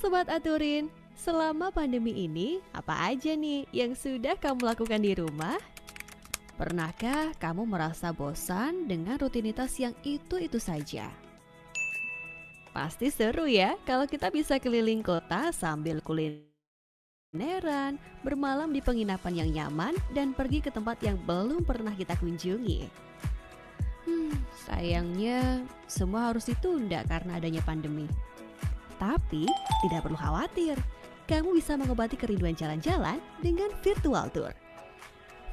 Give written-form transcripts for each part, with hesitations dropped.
Sobat Aturin, selama pandemi ini, apa aja nih yang sudah kamu lakukan di rumah? Pernahkah kamu merasa bosan dengan rutinitas yang itu-itu saja? Pasti seru ya kalau kita bisa keliling kota sambil kulineran, bermalam di penginapan yang nyaman, dan pergi ke tempat yang belum pernah kita kunjungi. Sayangnya semua harus ditunda karena adanya pandemi. Tapi tidak perlu khawatir, kamu bisa mengobati kerinduan jalan-jalan dengan virtual tour.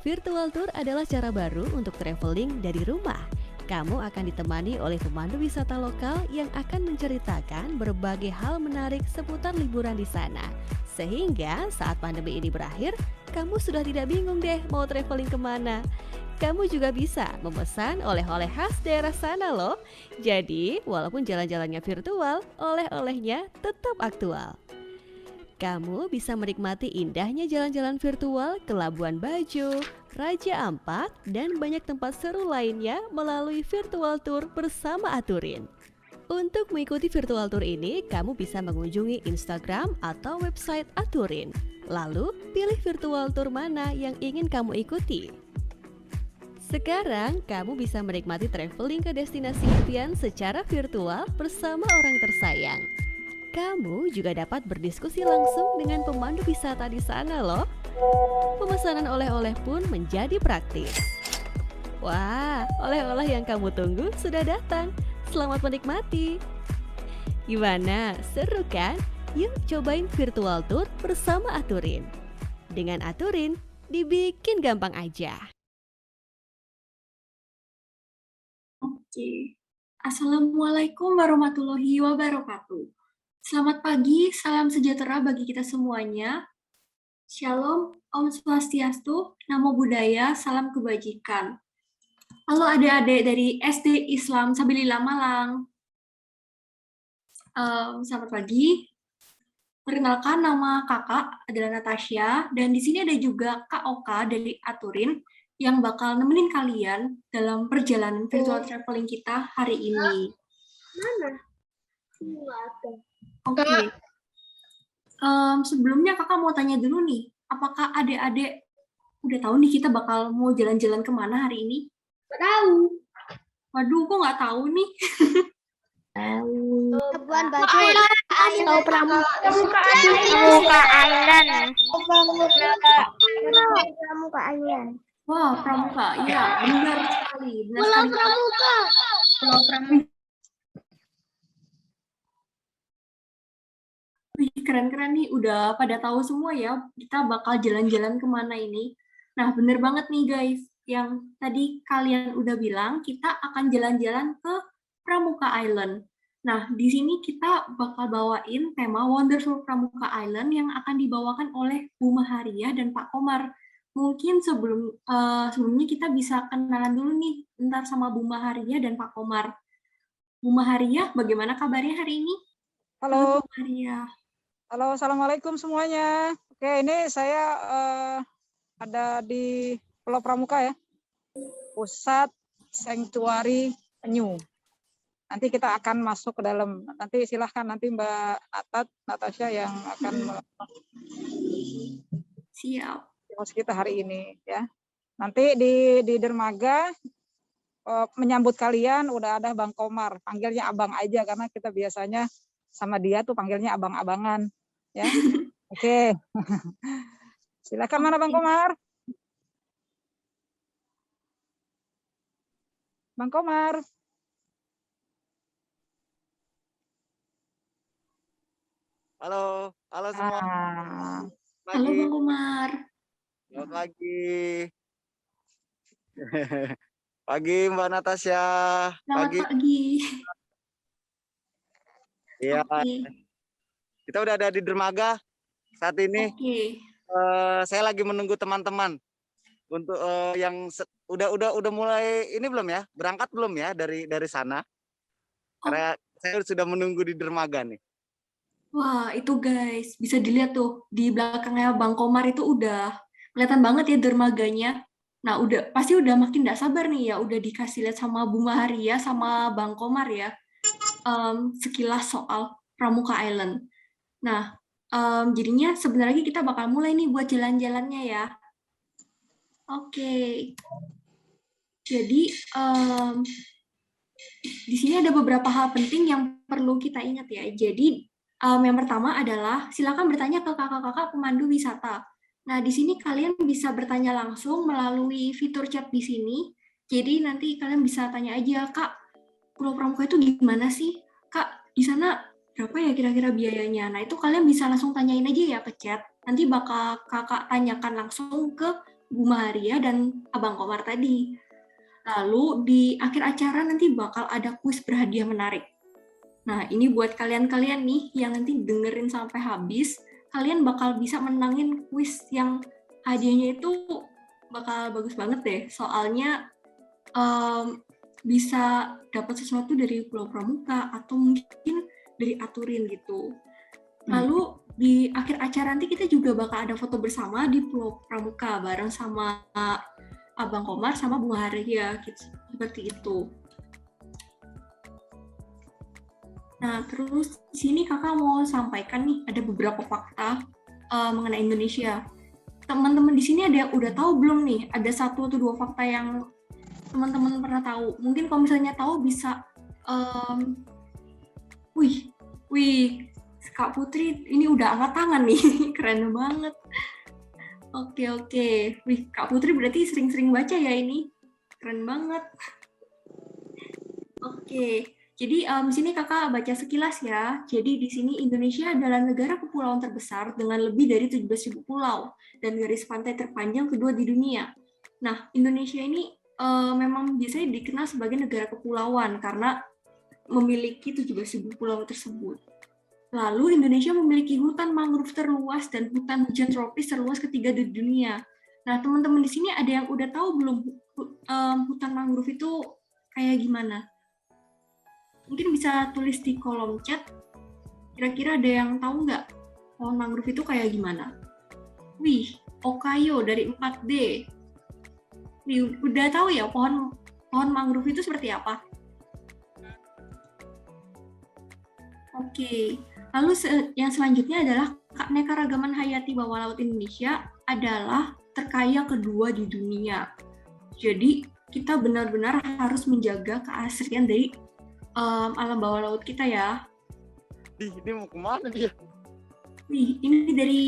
Virtual tour adalah cara baru untuk traveling dari rumah. Kamu akan ditemani oleh pemandu wisata lokal yang akan menceritakan berbagai hal menarik seputar liburan di sana. Sehingga saat pandemi ini berakhir, kamu sudah tidak bingung deh mau traveling kemana. Kamu juga bisa memesan oleh-oleh khas daerah sana loh. Jadi, walaupun jalan-jalannya virtual, oleh-olehnya tetap aktual. Kamu bisa menikmati indahnya jalan-jalan virtual ke Labuan Bajo, Raja Ampat, dan banyak tempat seru lainnya melalui virtual tour bersama Aturin. Untuk mengikuti virtual tour ini, kamu bisa mengunjungi Instagram atau website Aturin. Lalu, pilih virtual tour mana yang ingin kamu ikuti. Sekarang, kamu bisa menikmati traveling ke destinasi impian secara virtual bersama orang tersayang. Kamu juga dapat berdiskusi langsung dengan pemandu wisata di sana loh. Pemesanan oleh-oleh pun menjadi praktis. Wah, oleh-oleh yang kamu tunggu sudah datang. Selamat menikmati. Gimana? Seru kan? Yuk cobain virtual tour bersama Aturin. Dengan Aturin, dibikin gampang aja. Oke. Assalamualaikum warahmatullahi wabarakatuh. Selamat pagi, salam sejahtera bagi kita semuanya. Shalom, Om Swastiastu, Namo Buddhaya, salam kebajikan. Halo adik-adik dari SD Islam Sabilillah Malang. Selamat pagi. Perkenalkan, nama kakak adalah Natasha, dan di sini ada juga Kak Oka dari Aturin yang bakal nemenin kalian dalam perjalanan virtual traveling kita hari ini. Mana? Oke. Sebelumnya kakak mau tanya dulu nih, apakah adik-adik udah tahu nih kita bakal mau jalan-jalan kemana hari ini? Tahu. Waduh, kok nggak tahu nih? Labuan Bajo. Tahu Pramuka Island. Pramuka Island. Wah, Pramuka, iya benar sekali. Pulau Pramuka. Pulau Pramuka. Wih, keren-keren nih, udah pada tahu semua ya, kita bakal jalan-jalan kemana ini. Nah, bener banget nih guys, yang tadi kalian udah bilang, kita akan jalan-jalan ke Pramuka Island. Nah, di sini kita bakal bawain tema Wonderful Pramuka Island yang akan dibawakan oleh Bu Maharia dan Pak Komar. Mungkin sebelumnya kita bisa kenalan dulu nih, bentar sama Bu Maharia dan Pak Komar. Bu Maharia, bagaimana kabarnya hari ini? Halo. Bu Maharia. Halo, assalamualaikum semuanya. Oke, ini saya ada di Pulau Pramuka ya, Pusat Sanctuary Penyu. Nanti kita akan masuk ke dalam. Nanti silahkan nanti Mbak Natasha yang akan Siap. kita hari ini ya. Nanti di dermaga menyambut kalian udah ada Bang Komar. Panggilnya Abang aja karena kita biasanya sama dia tuh panggilnya abang-abangan ya. Oke. Silakan, mana Bang Komar? Bang Komar. Halo semua. Halo Bang Komar. Selamat pagi. Pagi Mbak Natasha. Selamat pagi. Iya. Kita udah ada di dermaga saat ini. Saya lagi menunggu teman-teman untuk yang udah mulai ini belum ya? Berangkat belum ya dari sana? Karena saya sudah menunggu di dermaga nih. Wah, itu guys, bisa dilihat tuh di belakangnya Bang Komar itu udah kelihatan banget ya dermaganya. Nah, pasti udah makin gak sabar nih ya, udah dikasih lihat sama Bu Maharia sama Bang Komar ya, sekilas soal Pramuka Island. Nah, jadinya sebentar lagi kita bakal mulai nih buat jalan-jalannya ya. Oke. Jadi, di sini ada beberapa hal penting yang perlu kita ingat ya. Jadi, yang pertama adalah silakan bertanya ke kakak-kakak pemandu wisata. Nah, di sini kalian bisa bertanya langsung melalui fitur chat di sini. Jadi nanti kalian bisa tanya aja, Kak, Pulau Pramuka itu gimana sih? Kak, di sana berapa ya kira-kira biayanya? Nah, itu kalian bisa langsung tanyain aja ya ke chat. Nanti bakal kakak tanyakan langsung ke Bu Maria dan Abang Komar tadi. Lalu di akhir acara nanti bakal ada kuis berhadiah menarik. Nah, ini buat kalian-kalian nih yang nanti dengerin sampai habis, kalian bakal bisa menangin kuis yang hadiahnya itu bakal bagus banget deh. Soalnya bisa dapat sesuatu dari Pulau Pramuka atau mungkin dari Aturin gitu. Lalu di akhir acara nanti kita juga bakal ada foto bersama di Pulau Pramuka bareng sama Abang Komar sama Bu Haria gitu, seperti itu. Nah, terus di sini kakak mau sampaikan nih ada beberapa fakta mengenai Indonesia. Teman-teman di sini ada yang udah tahu belum nih? Ada 1 atau 2 fakta yang teman-teman pernah tahu. Mungkin kalau misalnya tahu bisa, wih, Kak Putri ini udah angkat tangan nih, keren banget. Oke. Wih, Kak Putri berarti sering-sering baca ya ini. Keren banget. Oke. Jadi di sini kakak baca sekilas ya. Jadi di sini Indonesia adalah negara kepulauan terbesar dengan lebih dari 17.000 pulau dan garis pantai terpanjang kedua di dunia. Nah, Indonesia ini memang biasanya dikenal sebagai negara kepulauan karena memiliki 17.000 pulau tersebut. Lalu Indonesia memiliki hutan mangrove terluas dan hutan hujan tropis terluas ketiga di dunia. Nah, teman-teman di sini ada yang udah tahu belum hutan mangrove itu kayak gimana? Mungkin bisa tulis di kolom chat. Kira-kira ada yang tahu nggak pohon mangrove itu kayak gimana? Wih, Okayo dari 4D. Wih, udah tahu ya pohon mangrove itu seperti apa? Oke. Lalu yang selanjutnya adalah keanekaragaman hayati bawah laut Indonesia adalah terkaya kedua di dunia. Jadi kita benar-benar harus menjaga keasrian dari alam bawah laut kita ya. Ini mau kemana dia? Nih, ini dari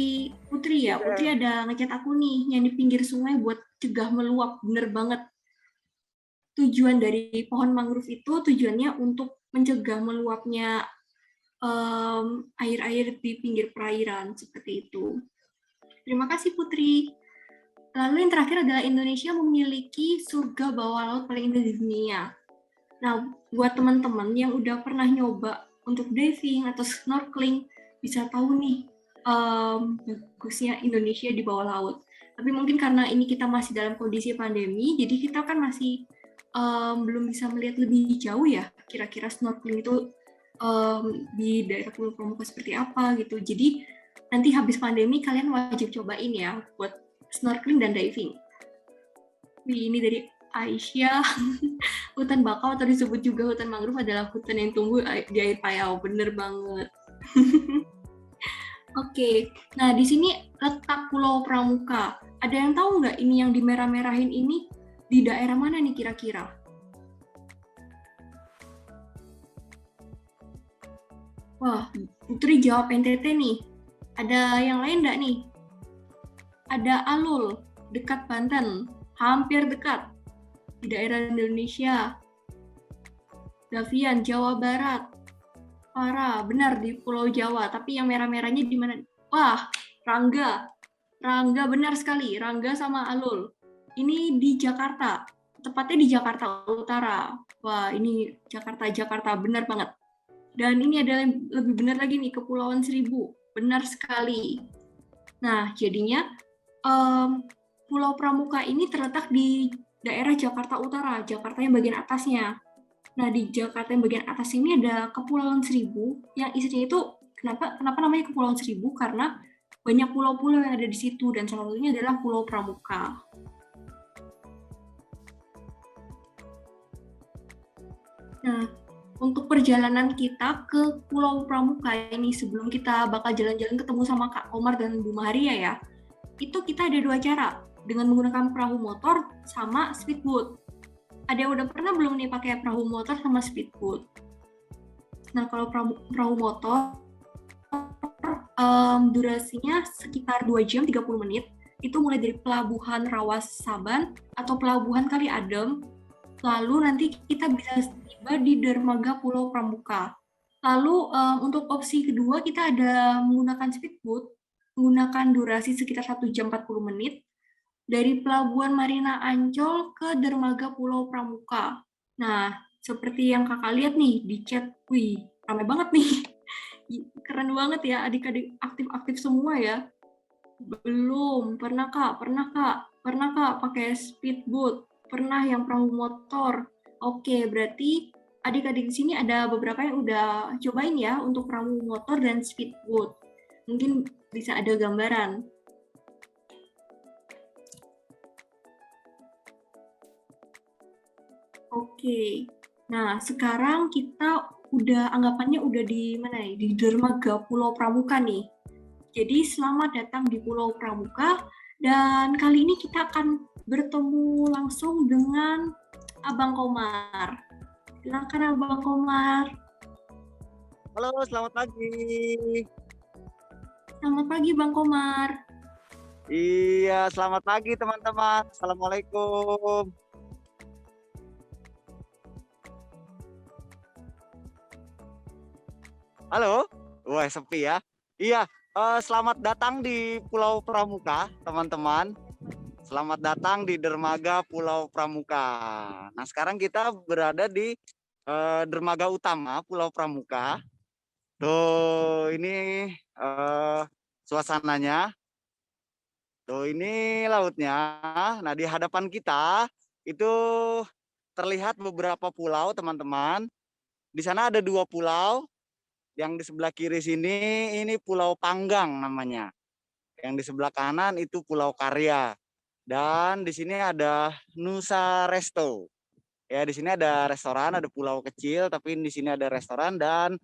Putri ya. Putri ada ngechat aku nih, yang di pinggir sungai buat cegah meluap. Bener banget. Tujuan dari pohon mangrove itu tujuannya untuk mencegah meluapnya air-air di pinggir perairan, seperti itu. Terima kasih Putri. Lalu yang terakhir adalah Indonesia memiliki surga bawah laut paling indah di dunia. Nah, buat teman-teman yang udah pernah nyoba untuk diving atau snorkeling, bisa tahu nih bagusnya Indonesia di bawah laut. Tapi mungkin karena ini kita masih dalam kondisi pandemi, jadi kita kan masih belum bisa melihat lebih jauh ya, kira-kira snorkeling itu di daerah Pulau Pramuka seperti apa gitu. Jadi nanti habis pandemi kalian wajib cobain ya buat snorkeling dan diving. Wih, ini dari Aisyah. Hutan bakau atau disebut juga hutan mangrove adalah hutan yang tumbuh di air payau. Bener banget. Oke, nah di sini letak Pulau Pramuka. Ada yang tahu nggak ini yang dimerah-merahin ini di daerah mana nih kira-kira? Wah, Putri jawab NTT nih. Ada yang lain nggak nih? Ada Alul, dekat Banten. Hampir dekat. Di daerah Indonesia. Davian, Jawa Barat. Farah, benar di Pulau Jawa, tapi yang merah-merahnya di mana? Wah, Rangga. Rangga benar sekali, Rangga sama Alul. Ini di Jakarta, tepatnya di Jakarta Utara. Wah, ini Jakarta, benar banget. Dan ini adalah lebih benar lagi nih, Kepulauan Seribu. Benar sekali. Nah, jadinya Pulau Pramuka ini terletak di daerah Jakarta Utara, Jakarta yang bagian atasnya. Nah, di Jakarta yang bagian atas ini ada Kepulauan Seribu, yang isinya itu, kenapa namanya Kepulauan Seribu? Karena banyak pulau-pulau yang ada di situ, dan salah satunya adalah Pulau Pramuka. Nah, untuk perjalanan kita ke Pulau Pramuka ini sebelum kita bakal jalan-jalan ketemu sama Kak Komar dan Bu Maria ya, itu kita ada 2 cara, dengan menggunakan perahu motor sama speedboat. Ada yang udah pernah belum nih pakai perahu motor sama speedboat? Nah, kalau perahu motor, durasinya sekitar 2 jam 30 menit, itu mulai dari pelabuhan Rawas Saban atau pelabuhan Kali Adem, lalu nanti kita bisa tiba di dermaga Pulau Pramuka. Lalu untuk opsi kedua kita ada menggunakan speedboat, menggunakan durasi sekitar 1 jam 40 menit, dari Pelabuhan Marina Ancol ke dermaga Pulau Pramuka. Nah, seperti yang kakak lihat nih di chat, wih, ramai banget nih. Keren banget ya, adik-adik aktif-aktif semua ya. Belum, pernah kak pakai speedboat, pernah yang perahu motor. Oke, berarti adik-adik di sini ada beberapa yang udah cobain ya untuk perahu motor dan speedboat. Mungkin bisa ada gambaran. Oke, nah sekarang kita anggapannya udah di mana ya? Di dermaga Pulau Pramuka nih. Jadi selamat datang di Pulau Pramuka dan kali ini kita akan bertemu langsung dengan Abang Komar. Silakan Abang Komar. Halo, selamat pagi. Selamat pagi Bang Komar. Iya, selamat pagi teman-teman. Assalamualaikum. Halo? Wah, sepi ya. Iya, selamat datang di Pulau Pramuka, teman-teman. Selamat datang di dermaga Pulau Pramuka. Nah, sekarang kita berada di dermaga utama Pulau Pramuka. Tuh, ini suasananya. Tuh, ini lautnya. Nah, di hadapan kita itu terlihat beberapa pulau, teman-teman. Di sana ada 2 pulau. Yang di sebelah kiri sini ini Pulau Panggang namanya. Yang di sebelah kanan itu Pulau Karya. Dan di sini ada Nusa Resto. Ya, di sini ada restoran, ada pulau kecil, tapi di sini ada restoran dan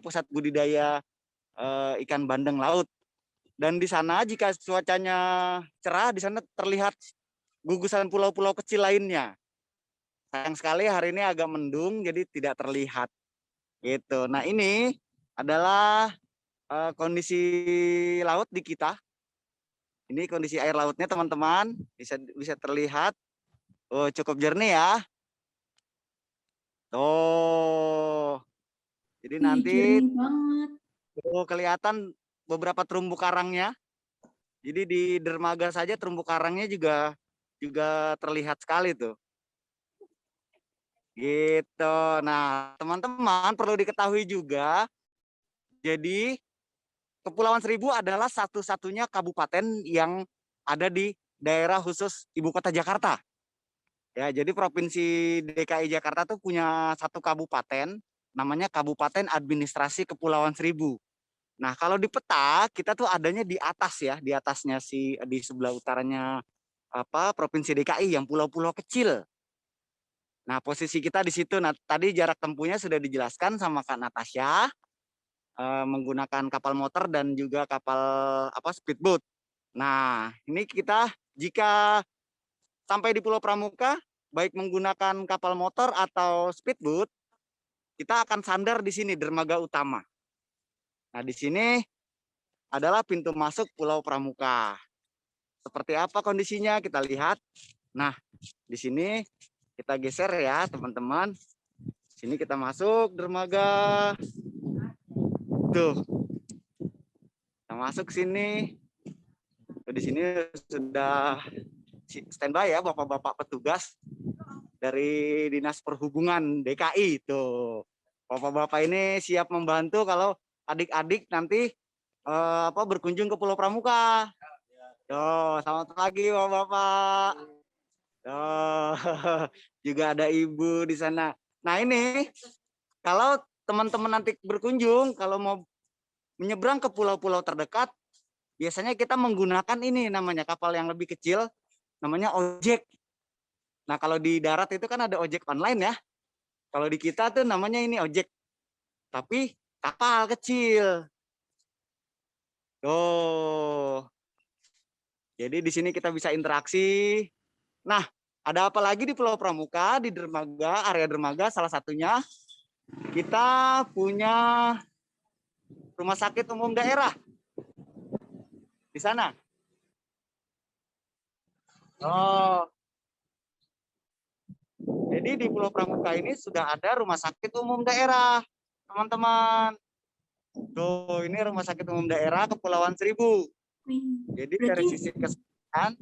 pusat budidaya ikan bandeng laut. Dan di sana jika cuacanya cerah, di sana terlihat gugusan pulau-pulau kecil lainnya. Sayang sekali hari ini agak mendung, jadi tidak terlihat. Gitu. Nah, ini adalah kondisi laut di kita. Ini kondisi air lautnya, teman-teman. Bisa terlihat. Oh, cukup jernih ya. Tuh. Jadi nanti jernih banget. Tuh kelihatan beberapa terumbu karangnya. Jadi di dermaga saja terumbu karangnya juga terlihat sekali tuh. Gitu. Nah, teman-teman perlu diketahui juga, jadi Kepulauan Seribu adalah satu-satunya kabupaten yang ada di daerah khusus Ibu Kota Jakarta. Ya, jadi Provinsi DKI Jakarta tuh punya satu kabupaten, namanya Kabupaten Administrasi Kepulauan Seribu. Nah, kalau di peta kita tuh adanya di atas ya, di atasnya di sebelah utaranya Provinsi DKI yang pulau-pulau kecil. Nah, posisi kita di situ. Nah, tadi jarak tempuhnya sudah dijelaskan sama Kak Natasha, menggunakan kapal motor dan juga kapal speedboat. Nah, ini kita jika sampai di Pulau Pramuka, baik menggunakan kapal motor atau speedboat, kita akan sandar di sini dermaga utama. Nah, di sini adalah pintu masuk Pulau Pramuka. Seperti apa kondisinya kita lihat. Nah, di sini kita geser ya, teman-teman. Sini kita masuk dermaga. Tuh. Kita masuk sini. Di sini sudah standby ya Bapak-bapak petugas dari Dinas Perhubungan DKI tuh. Bapak-bapak ini siap membantu kalau adik-adik nanti berkunjung ke Pulau Pramuka. Tuh, selamat pagi Bapak-bapak. Juga ada ibu di sana. Nah, ini kalau teman-teman nanti berkunjung, kalau mau menyeberang ke pulau-pulau terdekat, biasanya kita menggunakan ini namanya kapal yang lebih kecil, namanya ojek. Nah, kalau di darat itu kan ada ojek online ya. Kalau di kita tuh namanya ini ojek, tapi kapal kecil. Tuh. Jadi di sini kita bisa interaksi. Nah, ada apa lagi di Pulau Pramuka, di dermaga, area dermaga salah satunya kita punya rumah sakit umum daerah di sana. Oh, jadi di Pulau Pramuka ini sudah ada rumah sakit umum daerah, teman-teman. Tuh, ini rumah sakit umum daerah Kepulauan Seribu. Jadi dari sisi kesehatan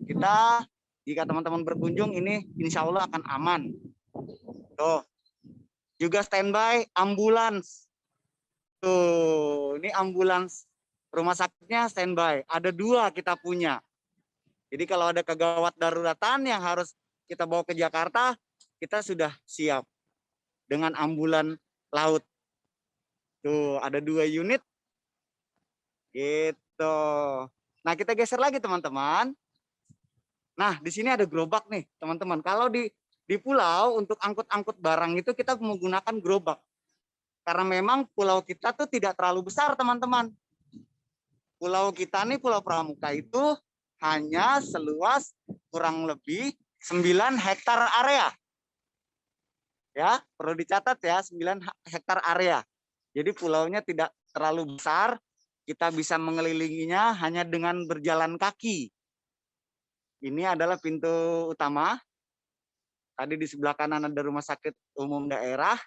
kita, jika teman-teman berkunjung ini insya Allah akan aman. Tuh, juga standby ambulans. Tuh, ini ambulans rumah sakitnya standby. Ada 2 kita punya. Jadi kalau ada kegawat daruratan yang harus kita bawa ke Jakarta, kita sudah siap dengan ambulan laut. Tuh, ada 2 unit. Gitu. Nah, kita geser lagi teman-teman. Nah, di sini ada gerobak nih, teman-teman. Kalau di pulau untuk angkut-angkut barang itu kita menggunakan gerobak. Karena memang pulau kita tuh tidak terlalu besar, teman-teman. Pulau kita nih, Pulau Pramuka itu hanya seluas kurang lebih 9 hektar area. Ya, perlu dicatat ya, 9 hektar area. Jadi pulaunya tidak terlalu besar, kita bisa mengelilinginya hanya dengan berjalan kaki. Ini adalah pintu utama. Tadi di sebelah kanan ada rumah sakit umum daerah.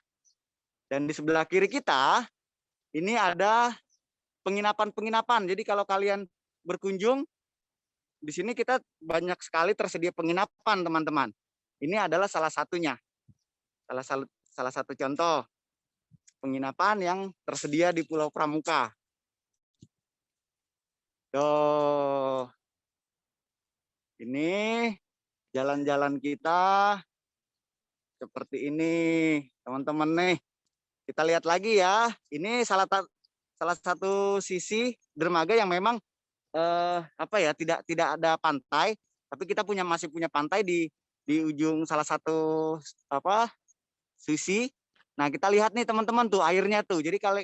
Dan di sebelah kiri kita, ini ada penginapan-penginapan. Jadi kalau kalian berkunjung, di sini kita banyak sekali tersedia penginapan, teman-teman. Ini adalah salah satunya. Salah satu contoh penginapan yang tersedia di Pulau Pramuka. Tuh. Ini jalan-jalan kita seperti ini, teman-teman nih. Kita lihat lagi ya. Ini salah satu sisi dermaga yang memang tidak ada pantai, tapi kita masih punya pantai di ujung salah satu sisi. Nah, kita lihat nih teman-teman tuh airnya tuh. Jadi kalau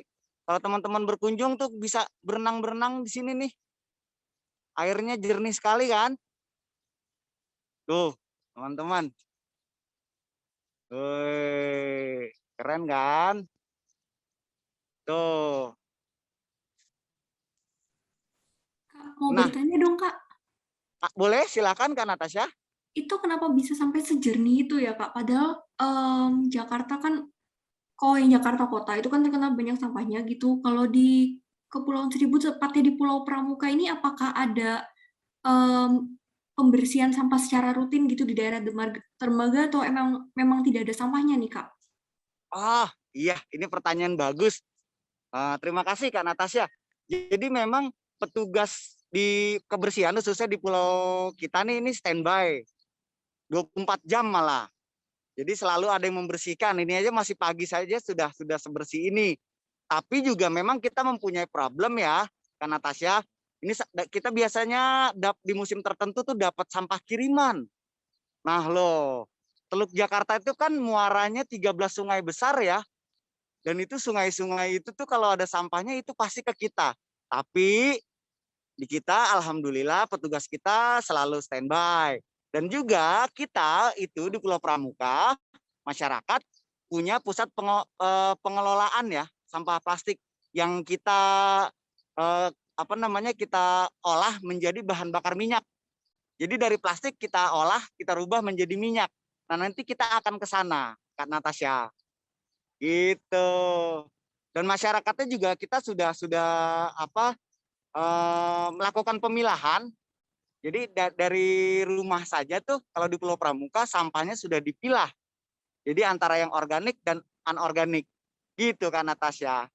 teman-teman berkunjung tuh bisa berenang-berenang di sini nih. Airnya jernih sekali kan? Tuh, teman-teman. Wih, keren kan? Tuh. Mau bertanya dong, Kak. Boleh, silakan Kak Natasha. Itu kenapa bisa sampai sejernih itu ya, Kak? Padahal Jakarta kan, kalau yang Jakarta kota itu kan terkenal banyak sampahnya gitu. Kalau di Kepulauan Seribu, tepatnya di Pulau Pramuka ini, apakah ada pembersihan sampah secara rutin gitu di daerah dermaga atau memang tidak ada sampahnya nih, Kak? Iya, ini pertanyaan bagus. Terima kasih Kak Natasha. Jadi memang petugas di kebersihan khususnya di pulau kita nih ini standby 24 jam malah. Jadi selalu ada yang membersihkan. Ini aja masih pagi saja sudah sebersih ini. Tapi juga memang kita mempunyai problem ya, Kak Natasha. Ini kita biasanya di musim tertentu tuh dapat sampah kiriman. Nah loh, Teluk Jakarta itu kan muaranya 13 sungai besar ya. Dan itu sungai-sungai itu tuh kalau ada sampahnya itu pasti ke kita. Tapi di kita alhamdulillah petugas kita selalu standby. Dan juga kita itu di Pulau Pramuka, masyarakat punya pusat pengelolaan ya sampah plastik yang kita kita olah menjadi bahan bakar minyak. Jadi dari plastik kita olah, kita rubah menjadi minyak. Nah, nanti kita akan ke sana, Kak Natasha. Gitu. Dan masyarakatnya juga kita sudah melakukan pemilahan. Jadi dari rumah saja tuh kalau di Pulau Pramuka sampahnya sudah dipilah. Jadi antara yang organik dan anorganik. Gitu kan Natasha.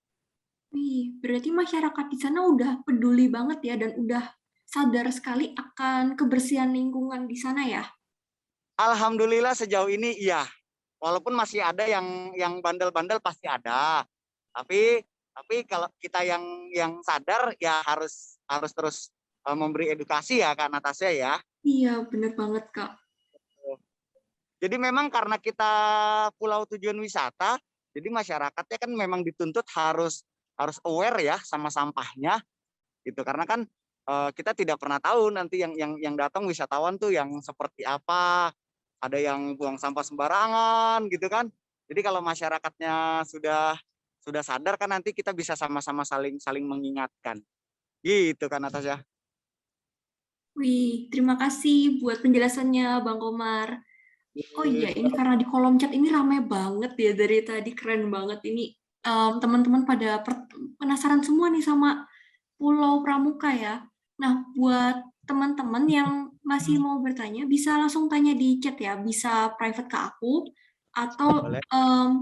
Wih, berarti masyarakat di sana udah peduli banget ya dan udah sadar sekali akan kebersihan lingkungan di sana ya? Alhamdulillah sejauh ini iya. Walaupun masih ada yang bandel-bandel pasti ada. Tapi kalau kita yang sadar ya harus terus memberi edukasi ya Kak Natasha ya. Iya, bener banget Kak. Jadi memang karena kita pulau tujuan wisata, jadi masyarakatnya kan memang dituntut harus aware ya sama sampahnya gitu. Karena kan kita tidak pernah tahu nanti yang datang wisatawan tuh yang seperti apa. Ada yang buang sampah sembarangan gitu kan. Jadi kalau masyarakatnya sudah sadar kan nanti kita bisa sama-sama saling mengingatkan. Gitu kan Natasha. Wih, terima kasih buat penjelasannya Bang Komar. Oh iya, ini karena di kolom chat ini ramai banget ya dari tadi, keren banget ini. Teman-teman pada penasaran semua nih sama Pulau Pramuka ya. Nah, buat teman-teman yang masih mau bertanya, bisa langsung tanya di chat ya, bisa private ke aku, atau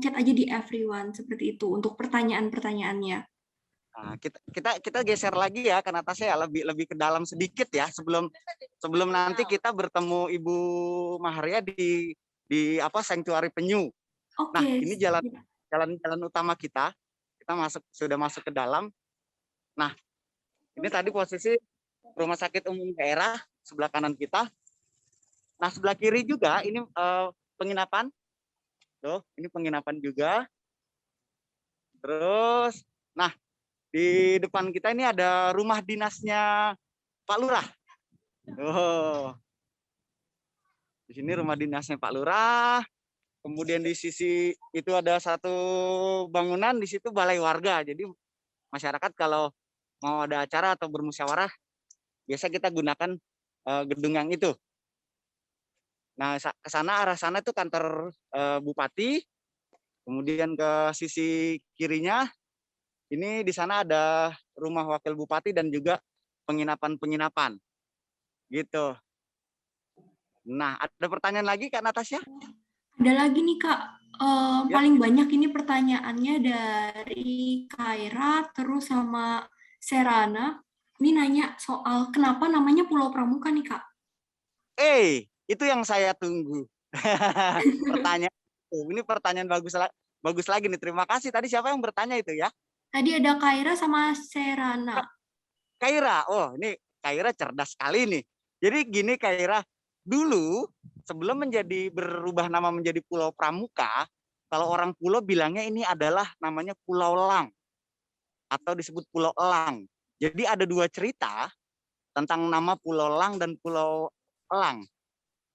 chat aja di everyone, seperti itu, untuk pertanyaan-pertanyaannya. Nah, kita geser lagi ya ke Natasha ya, lebih ke dalam sedikit ya sebelum nanti kita bertemu Ibu Maharia di Sanctuary Penyu. Oke. Nah, ini jalan utama kita sudah masuk ke dalam. Nah, ini tadi posisi Rumah Sakit Umum Daerah sebelah kanan kita. Nah, sebelah kiri juga ini penginapan. Tuh, ini penginapan juga. Terus, nah di depan kita ini ada rumah dinasnya Pak Lurah. Oh. Di sini rumah dinasnya Pak Lurah. Kemudian di sisi itu ada satu bangunan, di situ balai warga. Jadi masyarakat kalau mau ada acara atau bermusyawarah, biasa kita gunakan gedung yang itu. Nah, ke sana, arah sana itu kantor bupati. Kemudian ke sisi kirinya ini di sana ada rumah wakil bupati dan juga penginapan-penginapan. Gitu. Nah, ada pertanyaan lagi Kak Natasha? Ada lagi nih Kak. Paling banyak ini pertanyaannya dari Kaira terus sama Serana. Ini nanya soal kenapa namanya Pulau Pramuka nih Kak. Itu yang saya tunggu. Pertanyaan. Ini pertanyaan bagus lagi nih. Terima kasih. Tadi siapa yang bertanya itu ya? Tadi ada Kaira sama Serana. Kaira, oh ini Kaira cerdas sekali nih. Jadi gini Kaira, dulu sebelum berubah nama menjadi Pulau Pramuka, kalau orang pulau bilangnya ini adalah namanya Pulau Lang atau disebut Pulau Elang. Jadi ada dua cerita tentang nama Pulau Lang dan Pulau Elang.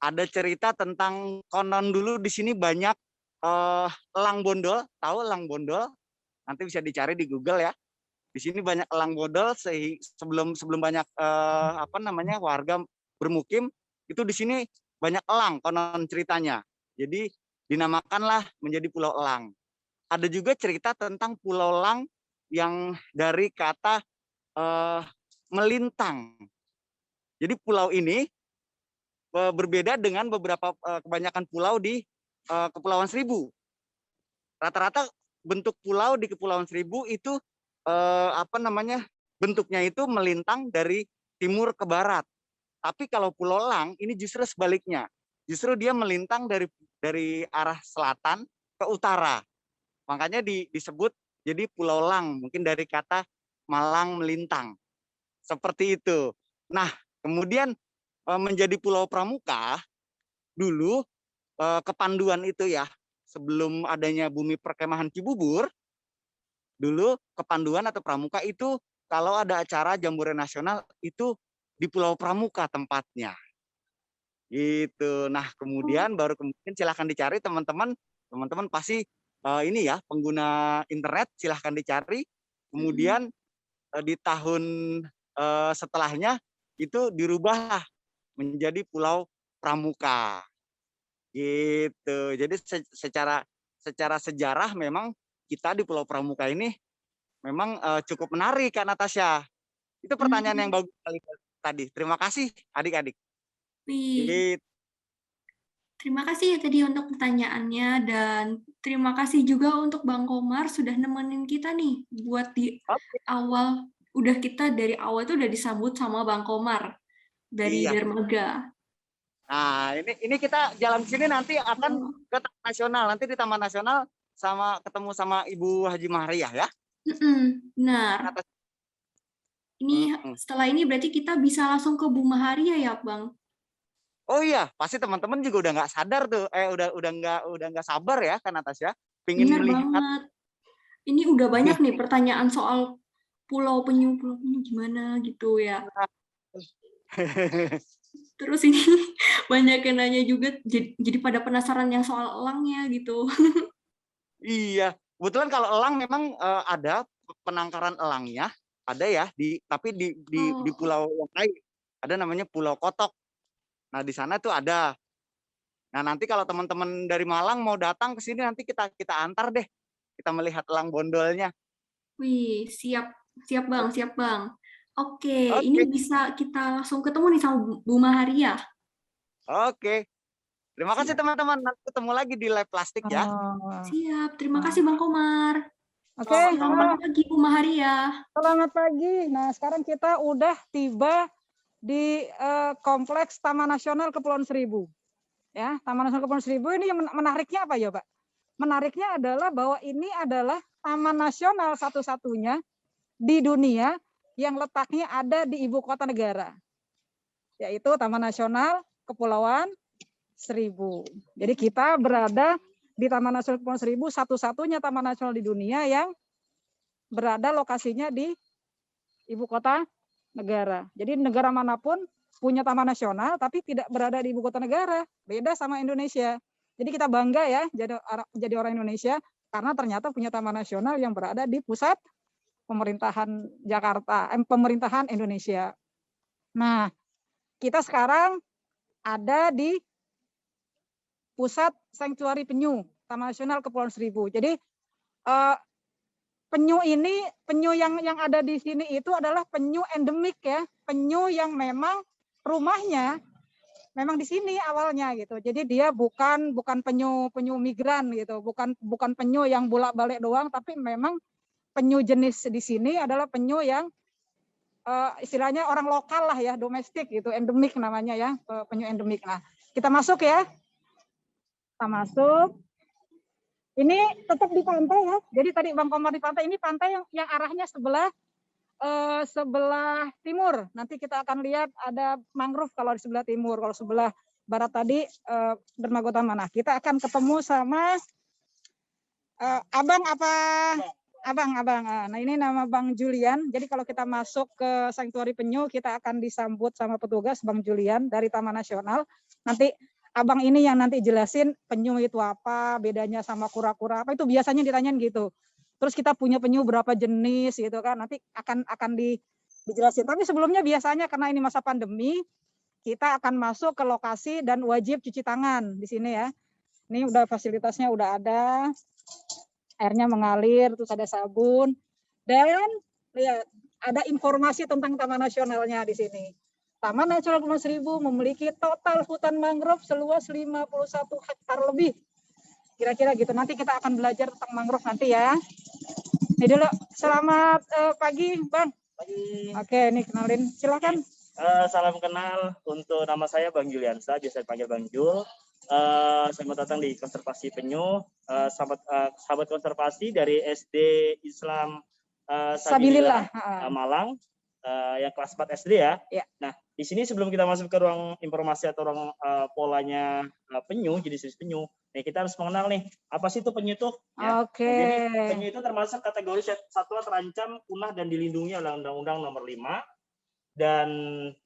Ada cerita tentang konon dulu di sini banyak elang bondol, tahu elang bondol? Nanti bisa dicari di Google ya. Di sini banyak elang bondol sebelum banyak warga bermukim, itu di sini banyak elang konon ceritanya. Jadi dinamakanlah menjadi Pulau Elang. Ada juga cerita tentang Pulau Lang yang dari kata melintang. Jadi pulau ini berbeda dengan kebanyakan pulau di Kepulauan Seribu. Rata-rata bentuk pulau di Kepulauan Seribu itu bentuknya itu melintang dari timur ke barat. Tapi kalau Pulau Lang ini justru sebaliknya. Justru dia melintang dari arah selatan ke utara. Makanya disebut jadi Pulau Lang, mungkin dari kata malang melintang. Seperti itu. Nah, kemudian menjadi Pulau Pramuka, dulu kepanduan itu ya, sebelum adanya Bumi Perkemahan Cibubur, dulu kepanduan atau pramuka itu kalau ada acara Jambore Nasional itu di Pulau Pramuka tempatnya. Gitu. Nah, kemudian silahkan dicari teman-teman pasti ini ya, pengguna internet silahkan dicari. Kemudian di tahun setelahnya itu dirubahlah menjadi Pulau Pramuka. Gitu. Jadi secara sejarah memang kita di Pulau Pramuka ini memang cukup menarik Kak Natasha. Itu pertanyaan yang bagus sekali tadi. Terima kasih adik-adik. Gitu. Terima kasih ya tadi untuk pertanyaannya, dan terima kasih juga untuk Bang Komar sudah nemenin kita nih buat di awal. Dari awal itu udah disambut sama Bang Komar dari Dermaga. Nah, ini kita jalan sini nanti akan ke Taman Nasional. Nanti di Taman Nasional ketemu sama Ibu Haji Maharia ya. Benar. Ini setelah ini berarti kita bisa langsung ke Bu Maharia ya, Bang? Oh iya, pasti teman-teman juga udah nggak sadar tuh, udah nggak sabar ya kan Natasha, pingin Bener melihat. banget. Ini udah banyak nih pertanyaan soal pulau penyu gimana gitu ya. Terus ini banyak yang nanya juga, jadi pada penasaran yang soal elangnya gitu. Iya, kebetulan kalau elang memang ada penangkaran elangnya, ada ya, tapi di pulau yang lain ada namanya Pulau Kotok. Nah di sana tuh ada. Nah nanti kalau teman-teman dari Malang mau datang ke sini nanti kita antar deh, kita melihat elang bondolnya. Wih, siap Bang, siap Bang. Oke, ini Oke, bisa kita langsung ketemu nih sama Bu Maharia. oke. Terima kasih Siap. teman-teman. Nanti ketemu lagi di live plastik ya. Siap, terima kasih Bang Komar. Oke, Selamat pagi Bu Maharia. selamat pagi. Nah, sekarang kita udah tiba di kompleks Taman Nasional Kepulauan Seribu. Ya, Taman Nasional Kepulauan Seribu ini yang menariknya apa ya, Pak? Menariknya adalah bahwa ini adalah taman nasional satu-satunya di dunia yang letaknya ada di ibu kota negara, yaitu Taman Nasional Kepulauan Seribu. Jadi kita berada di Taman Nasional Kepulauan Seribu, satu-satunya taman nasional di dunia yang berada lokasinya di ibu kota negara. Jadi negara manapun punya taman nasional tapi tidak berada di ibu kota negara. Beda sama Indonesia. Jadi kita bangga ya jadi orang Indonesia karena ternyata punya taman nasional yang berada di pusat pemerintahan Jakarta, pemerintahan Indonesia. Nah, kita sekarang ada di pusat sanktuari penyu Taman Nasional Kepulauan Seribu. Jadi penyu yang ada di sini itu adalah penyu endemik ya, penyu yang memang rumahnya memang di sini awalnya gitu. Jadi dia bukan penyu migran gitu, bukan penyu yang bolak-balik doang, tapi memang penyu jenis di sini adalah penyu yang istilahnya orang lokal lah ya, domestik gitu, endemik namanya ya, penyu endemik. Nah, kita masuk ya. Kita masuk. Ini tetap di pantai ya. Jadi tadi Bang Komar di pantai, ini pantai yang arahnya sebelah timur. Nanti kita akan lihat ada mangrove kalau di sebelah timur. Kalau sebelah barat tadi dermaga utama. Nah, kita akan ketemu sama Abang. Nah, ini nama Bang Julian. Jadi kalau kita masuk ke sanktuari penyu, kita akan disambut sama petugas Bang Julian dari Taman Nasional. Nanti Abang ini yang nanti jelasin penyu itu apa, bedanya sama kura-kura apa, itu biasanya ditanyain gitu. Terus kita punya penyu berapa jenis gitu kan, nanti akan dijelasin. Tapi sebelumnya biasanya karena ini masa pandemi, kita akan masuk ke lokasi dan wajib cuci tangan di sini ya. Ini udah fasilitasnya udah ada, airnya mengalir, terus ada sabun, dan lihat ada informasi tentang Taman Nasionalnya di sini. Taman Nasional Kepulauan Seribu memiliki total hutan mangrove seluas 51 hektar lebih. Kira-kira gitu. Nanti kita akan belajar tentang mangrove nanti ya. Ini dulu. Selamat pagi, Bang. Pagi. Oke, ini kenalin. Silakan. Salam kenal untuk nama saya Bang Juliansa, biasa dipanggil Bang Jul. Selamat datang di Konservasi Penyu. Sahabat konservasi dari SD Islam Sabilillah Malang. Yang kelas 4 SD ya. Nah, di sini sebelum kita masuk ke ruang informasi atau ruang polanya penyu, jenis penyu, nih kita harus mengenal nih apa sih itu penyu itu. Ya. Oke. Nah, jadi penyu itu termasuk kategori satwa terancam punah dan dilindungi oleh Undang-Undang Nomor 5 dan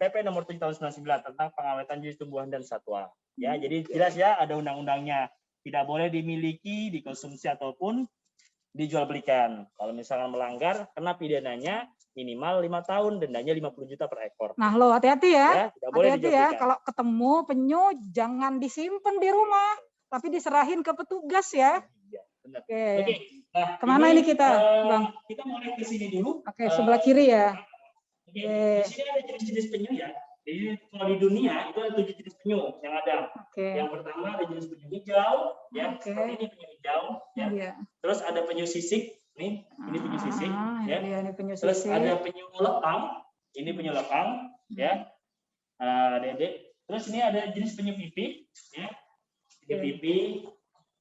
PP Nomor 7 Tahun 99 tentang pengawetan jenis tumbuhan dan satwa. Ya, jadi jelas ya ada undang-undangnya. Tidak boleh dimiliki, dikonsumsi ataupun dijual belikan. Kalau misalkan melanggar, kena pidananya minimal 5 tahun, dendanya 50 juta per ekor. Nah, lo hati-hati ya. Hati-hati ya. Kalau ketemu penyu jangan disimpan di rumah, tapi diserahin ke petugas ya. Iya, benar. Oke. Nah, kemana ini kita, Bang? Kita mulai ke sini dulu. Oke, sebelah kiri ya. Oke. Di sini ada jenis-jenis penyu ya. Jadi kalau di dunia itu ada 7 jenis penyu yang ada. Oke. Yang pertama ada jenis penyu hijau, ya. Seperti ini penyu hijau, ya. Iya. Terus ada penyu sisik, nih. Ini penyu sisik, ya. Iya, ini penyu sisik. Terus ada penyu lekang, ini penyu lekang, ya. Dedek. Terus ini ada jenis penyu pipi, ya. Penyu pipi.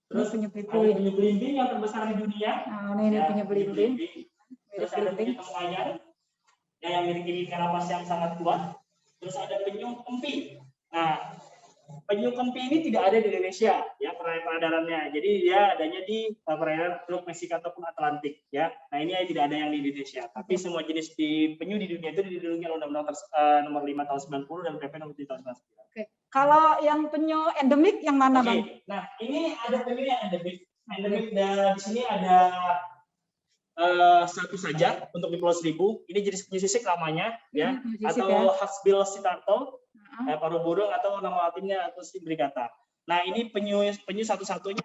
Terus penyu pipi. ada penyu belimbing yang terbesar di dunia. Nah, ini ya, penyu belimbing. Terus ada penyu temuanyan, yang memiliki napas yang sangat kuat. Terus ada penyu empi. Nah, penyu kempi ini tidak ada di Indonesia ya peredarannya. Jadi dia adanya di perairan Teluk Meksiko ataupun Atlantik ya. Nah ini tidak ada yang di Indonesia. Tapi semua jenis di penyu di dunia itu dilindungi oleh Undang-Undang nomor 5 tahun 90 dan PP nomor 7 tahun 99. Oke. Kalau yang penyu endemik yang mana, Bang? Nah ini ada penyu yang endemik. Endemik di sini ada satu saja untuk di Pulau Seribu. Ini jenis penyu sisik namanya ya, atau Hasbil sitarto. Paru burung atau nama latinnya atau brigata. Nah ini penyu satu-satunya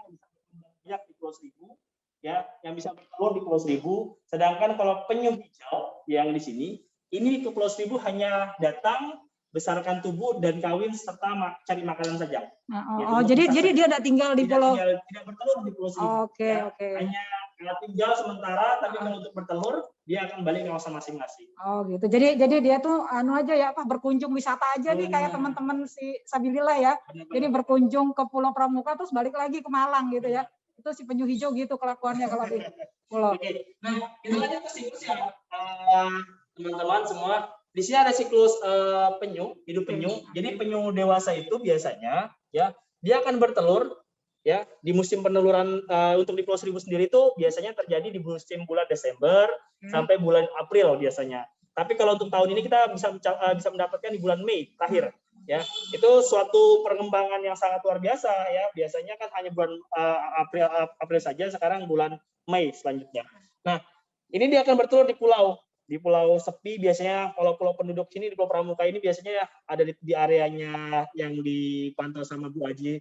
yang di Pulau Seribu ya, yang bisa bertelur di Pulau Seribu. Sedangkan kalau penyu hijau yang di sini, ini ke Pulau Seribu hanya datang, besarkan tubuh dan kawin serta cari makanan saja. Jadi dia tidak tinggal di pulau. Tidak bertelur di Pulau Seribu. Oke. Hanya tinggal sementara, tapi kalau untuk bertelur dia akan balik ke kawasan masing-masing. Oh gitu. Jadi dia tuh aja ya berkunjung wisata aja nih kayak teman-teman si Sabilillah ya. Jadi berkunjung ke Pulau Pramuka terus balik lagi ke Malang gitu ya. Itu si penyu hijau gitu kelakuannya kalau di pulau. Oke. Nah, kita lanjut ke siklus ya. Teman-teman semua, di sini ada siklus penyu, hidup penyu. Jadi penyu dewasa itu biasanya ya dia akan bertelur ya di musim peneluran. Untuk di Pulau Seribu sendiri itu biasanya terjadi di musim bulan Desember sampai bulan April biasanya. Tapi kalau untuk tahun ini kita bisa mendapatkan di bulan Mei terakhir ya. Itu suatu perkembangan yang sangat luar biasa ya. Biasanya kan hanya bulan April saja, sekarang bulan Mei selanjutnya. Nah, ini dia akan bertelur di pulau sepi biasanya. Kalau pulau penduduk sini di Pulau Pramuka ini biasanya ada di areanya yang dipantau sama Bu Aji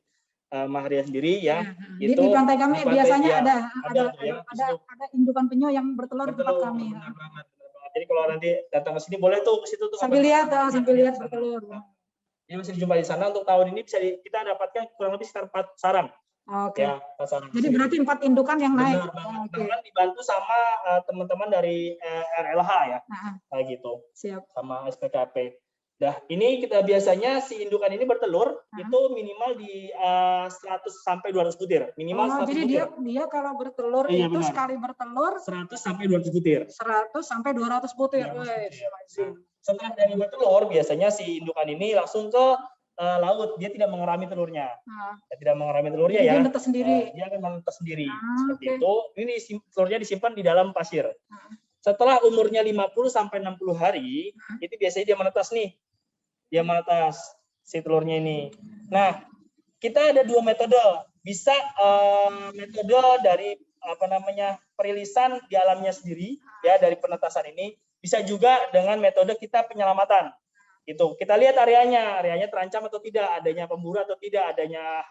Maharia sendiri ya. Di pantai kami biasanya ada indukan penyu yang bertelur di tempat kami. Benar banget. Jadi kalau nanti datang ke sini boleh tuh ke situ tuh sambil lihat bertelur. Ini masih dijumpai di sana. Untuk tahun ini bisa kita dapatkan kurang lebih sekitar 4 sarang. Oke. Ya, 4 sarang. Jadi berarti 4 indukan yang naik. Bahkan dibantu sama teman-teman dari RLH ya. Kayak gitu. Siap. Sama SPKP. Nah, ini kita biasanya si indukan ini bertelur itu minimal di 100 sampai 200 butir. Minimal 100 jadi butir. dia kalau bertelur itu benar. Sekali bertelur 100 sampai 200 butir. 100 sampai 200 butir. Setelah dari bertelur, biasanya si indukan ini langsung ke laut. Dia tidak mengerami telurnya. Dia tidak mengerami telurnya ya. Dia menetas sendiri. Dia akan menetas sendiri. Seperti itu. Ini telurnya disimpan di dalam pasir. Setelah umurnya 50 sampai 60 hari, itu biasanya dia menetas nih. Dia menetas si telurnya ini. Nah, kita ada 2 metode. Bisa metode dari perilisan di alamnya sendiri ya, dari penetasan ini. Bisa juga dengan metode kita penyelamatan. Itu kita lihat areanya terancam atau tidak, adanya pemburu atau tidak, adanya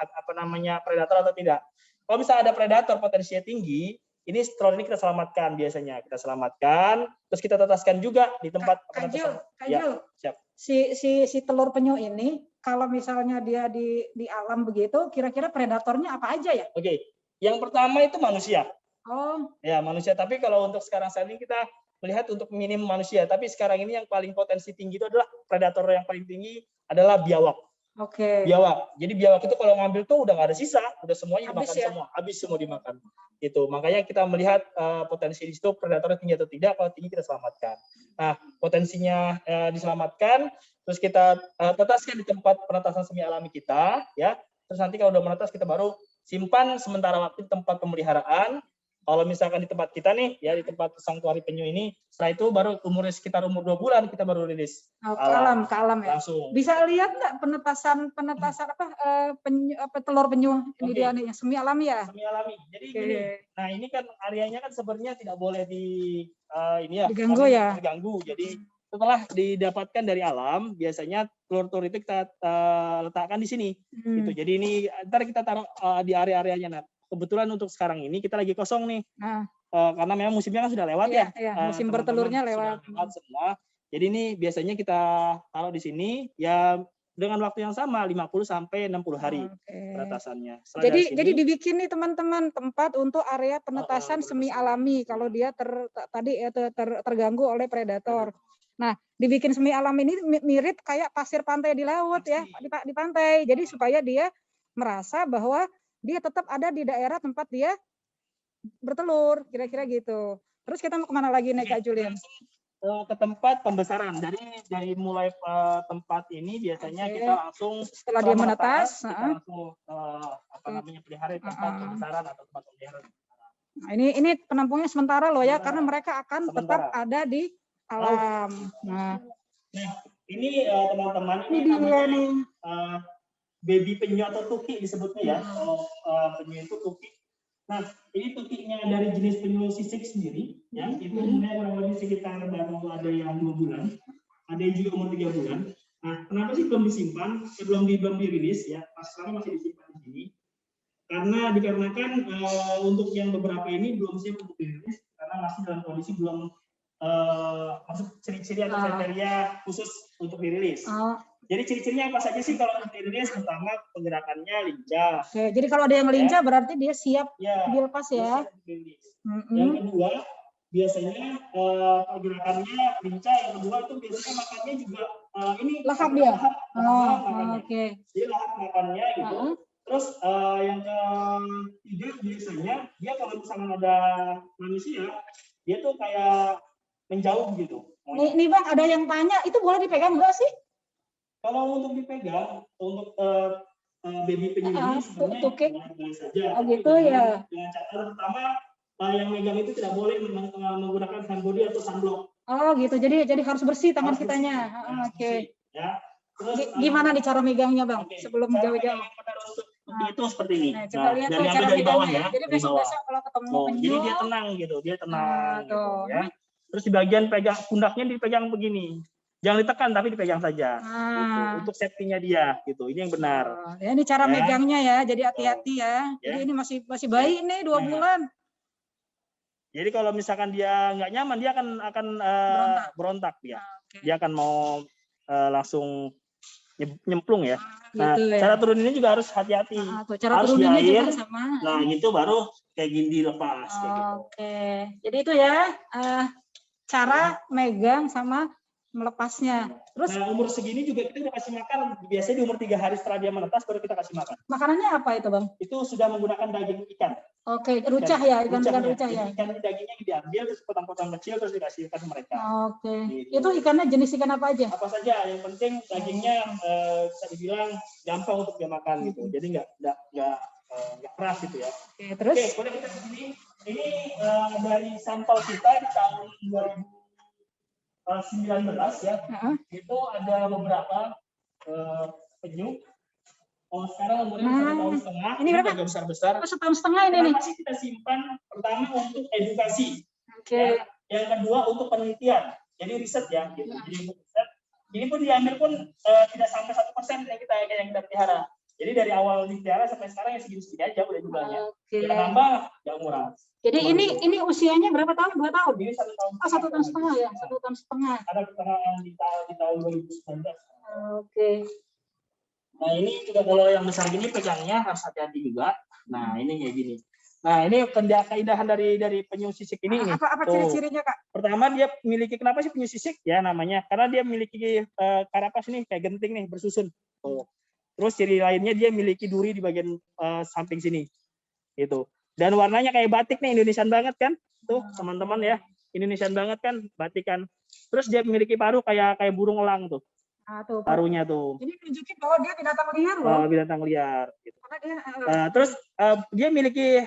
predator atau tidak. Kalau misalnya ada predator potensinya tinggi, ini telur ini kita selamatkan biasanya. Kita selamatkan, terus kita tetaskan juga di tempat penetasan. Kajul. Siap. Si telur penyu ini kalau misalnya dia di alam begitu, kira-kira predatornya apa aja ya? Oke. Yang pertama itu manusia. Oh. Ya, manusia. Tapi kalau untuk sekarang saat ini kita melihat untuk minim manusia. Tapi sekarang ini yang paling potensi tinggi itu adalah predator yang paling tinggi adalah biawak. Oke. Biawak. Jadi biawak itu kalau ngambil tuh udah nggak ada sisa, udah semuanya dimakan semua, habis semua dimakan. Itu makanya kita melihat potensi di situ predatornya tinggi atau tidak. Kalau tinggi kita selamatkan. Nah, potensinya diselamatkan, terus kita tetaskan di tempat penetasan semi alami kita, ya. Terus nanti kalau udah menetas kita baru simpan sementara waktu di tempat pemeliharaan. Kalau misalkan di tempat kita nih, ya di tempat sanktuari penyu ini, setelah itu baru umurnya sekitar umur 2 bulan kita baru rilis. Ke alam ya. Langsung. Bisa lihat nggak penetasan telur penyu ini dia nih, semi alami ya? Semi alami. Jadi gini, nah ini kan areanya kan sebenarnya tidak boleh diganggu ya. Diganggu. Jadi setelah didapatkan dari alam, biasanya telur-telur itu kita letakkan di sini. Gitu. Jadi ini ntar kita taruh di area-areanya. Nah, kebetulan untuk sekarang ini kita lagi kosong nih. Karena memang musimnya kan sudah lewat ya. Musim bertelurnya lewat semua. Jadi ini biasanya kita taruh di sini ya dengan waktu yang sama 50 sampai 60 hari penetasannya. Jadi dibikin nih teman-teman tempat untuk area penetasan semi alami kalau dia terganggu oleh predator. Nah, dibikin semi alami ini mirip kayak pasir pantai di laut ya, di pantai. Jadi supaya dia merasa bahwa dia tetap ada di daerah tempat dia bertelur, kira-kira gitu. Terus kita mau kemana lagi nih Kak Julian? ke tempat pembesaran. Dari mulai tempat ini biasanya kita langsung setelah dia menetas, kita langsung pelihara di tempat pembesaran atau tempat pemeliharaan. Nah, ini penampungnya sementara loh ya, karena mereka akan tetap Sementara. ada di alam. Nah, ini teman-teman, ini dia namanya nih. baby penyu atau tuki disebutnya ya. Kalau penyu itu tuki. Nah, ini tukinya dari jenis penyu sisik sendiri, ya. Itu umurnya kurang lebih sekitar baru ada yang 2 bulan, ada yang juga umur 3 bulan. Nah, kenapa sih belum disimpan? Belum dirilis ya. Pas sekarang masih disimpan di sini. Karena dikarenakan untuk yang beberapa ini belum siap untuk dirilis karena masih dalam kondisi belum masuk ciri-ciri atau kriteria khusus untuk dirilis. Jadi ciri-cirinya apa saja sih kalau untuk dirilis? Pertama, pergerakannya lincah. Oke, jadi kalau ada yang lincah berarti dia siap dilepas ya. Yang kedua, biasanya pergerakannya lincah. Yang kedua itu biasanya makannya juga ini lahap dia. Oke. Jadi lahap makannya gitu. Terus yang ketiga biasanya dia kalau misalnya ada manusia, dia tuh kayak menjauh gitu. Nih Bang, ada yang tanya, itu boleh dipegang nggak sih? Kalau untuk dipegang, untuk baby penyu ini sebenarnya boleh saja. Oh gitu ya. Dengan catatan pertama, yang megang itu tidak boleh menggunakan hand body atau sunblock. Oh gitu, jadi harus bersih tangan kitanya. Oke. Ya. Terus gimana nih cara megangnya Bang? Sebelum jauh-jauh. Itu seperti ini. Nah, coba lihat dari cara dari bawah megangnya. ya. Jadi besok-besok kalau ketemu penyu. Jadi dia tenang gitu, dia tenang. Gitu, tuh. Ya. Terus di bagian pegang pundaknya dipegang begini. Jangan ditekan tapi dipegang saja. Gitu. Untuk safety-nya dia gitu. Ini yang benar. Ya, ini cara megangnya ya. Jadi hati-hati ya. Jadi ini masih bayi nih 2 bulan. Jadi kalau misalkan dia nggak nyaman, dia akan berontak dia. Dia akan mau langsung nyemplung ya. Nah, gitu ya. Cara turuninnya juga harus hati-hati. Cara harus turuninnya di air, juga sama. Nah, gitu baru kayak gini dilepas. Kayak gitu. Oke. Jadi itu ya cara megang sama melepasnya. Terus umur segini juga kita udah kasih makan. Biasanya di umur 3 hari setelah dia menetas baru kita kasih makan. Makanannya apa itu Bang? Itu sudah menggunakan daging ikan. Oke, rucah ya, ikan rucah ya. Ikan dagingnya diambil terus potong-potong kecil terus dikasihkan ke mereka. Oke. Gitu. Itu ikannya jenis ikan apa aja? Apa saja, yang penting dagingnya bisa dibilang gampang untuk dia makan gitu. Jadi nggak keras gitu ya. Oke, terus? Oke, boleh kita ke sini. Ini dari sampel kita di tahun 2019 ya. Itu ada beberapa penyu. Sekarang umurnya 1,5 tahun. Ini berapa? Agak besar-besar. 1,5 tahun ini. Kenapa sih kita simpan? Pertama untuk edukasi. Oke. Ya. Yang kedua untuk penelitian. Jadi riset ya. Gitu. Jadi untuk riset. Ini pun diambil pun tidak sampai 1% yang kita pelihara. Jadi dari awal dipelihara sampai sekarang ya segini-segini aja udah jumlahnya. Kita tambah nggak murah. Jadi ini usianya berapa tahun? 2 tahun? Ini 1 tahun. 1 tahun setengah ya. 1 tahun setengah. Ada keterangan di tahun 2019. Oke. Nah ini juga kalau yang besar gini pegangnya harus hati-hati juga. Nah ini kayak gini. Nah ini keindahan dari penyu sisik ini. Apa ciri-cirinya Kak? Pertama dia memiliki, kenapa sih penyu sisik ya namanya? Karena dia memiliki karapas ini kayak genting nih bersusun. Tuh. Terus ciri lainnya dia memiliki duri di bagian samping sini. Gitu. Dan warnanya kayak batik nih, Indonesian banget kan? Tuh teman-teman ya. Indonesian banget kan, batik kan. Terus dia memiliki paruh kayak burung elang tuh. Paruhnya tuh. Ini nunjukin bahwa dia binatang liar loh. Binatang liar. Gitu. Dia, terus dia memiliki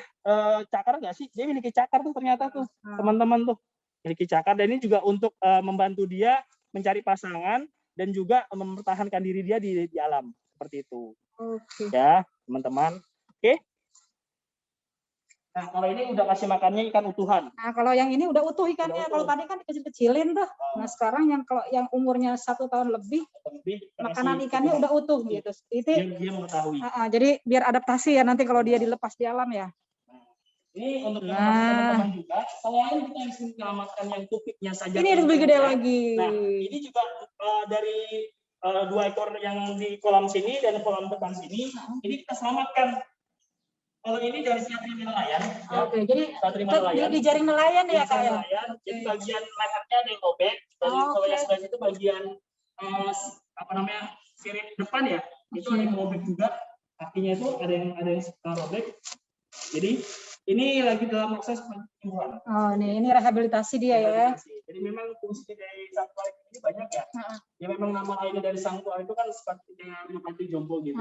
cakar nggak sih? Dia memiliki cakar tuh ternyata tuh teman-teman tuh. Memiliki cakar dan ini juga untuk membantu dia mencari pasangan dan juga mempertahankan diri dia di alam. Seperti itu. Oke. Ya teman-teman. Oke. Nah kalau ini udah kasih makannya ikan utuhan. Nah kalau yang ini udah utuh ikannya. Kalau tadi kan dikecil-kecilin tuh. Nah sekarang yang umurnya 1 tahun lebih makanan ikannya udah utuh gitu. Itu dia mengetahui. Jadi biar adaptasi ya nanti kalau dia dilepas di alam ya. Ini untuk teman-teman juga. Selain kita bisa menyelamatkan yang tukiknya saja. Ini lebih gede lagi. Nah ini juga dari 2 ekor yang di kolam sini dan kolam depan sini. Ini kita selamatkan. Kalau ini dari siatri nelayan. Oke, jadi di jaring nelayan ya Kak ya. Jadi bagian lehernya ada yang robek. Kalau yang sebelah situ bagian sirip depan ya. Itu ada yang robek juga. Kakinya itu ada yang robek. Jadi Ini lagi dalam proses penyembuhan. Oh, ini rehabilitasi dia ya. Jadi memang fungsi dari Sangtuari ini banyak ya. Ya memang nama lainnya dari Sangtuari itu kan seperti dengan panti jompo gitu.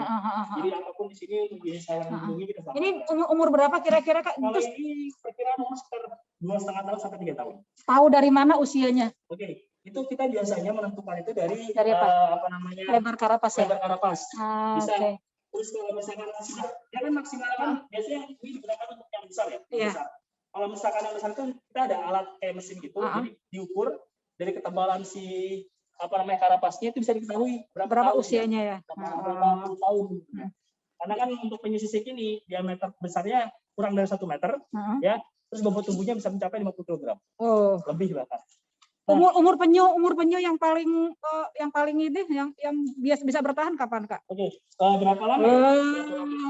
Jadi apapun di sini bisa lindungi kita sama. Ini umur berapa kira-kira Kak? Kalau ini perkiraan umur sekitar 2,5 tahun sampai 3 tahun. Tahu dari mana usianya? Oke, itu kita biasanya menentukan itu dari apa? Namanya Lebar karapas ya. lebar karapas. Bisa. Oke. Terus kalau misalkan sudah, dia kan maksimal kan biasanya ini digunakan untuk yang besar ya. Iya. Besar. Kalau misalkan yang besar itu kita ada alat kayak mesin gitu, jadi diukur dari ketebalan si karapasnya itu bisa diketahui berapa tahun, usianya ya. Berapa tahun. Karena kan untuk penyu sisik ini diameter besarnya kurang dari 1 meter, ya. Terus bobot tubuhnya bisa mencapai 50 kg. Oh. Lebih bahkan. Umur penyu yang paling ini yang bisa bertahan kapan Kak? Oke, berapa lama?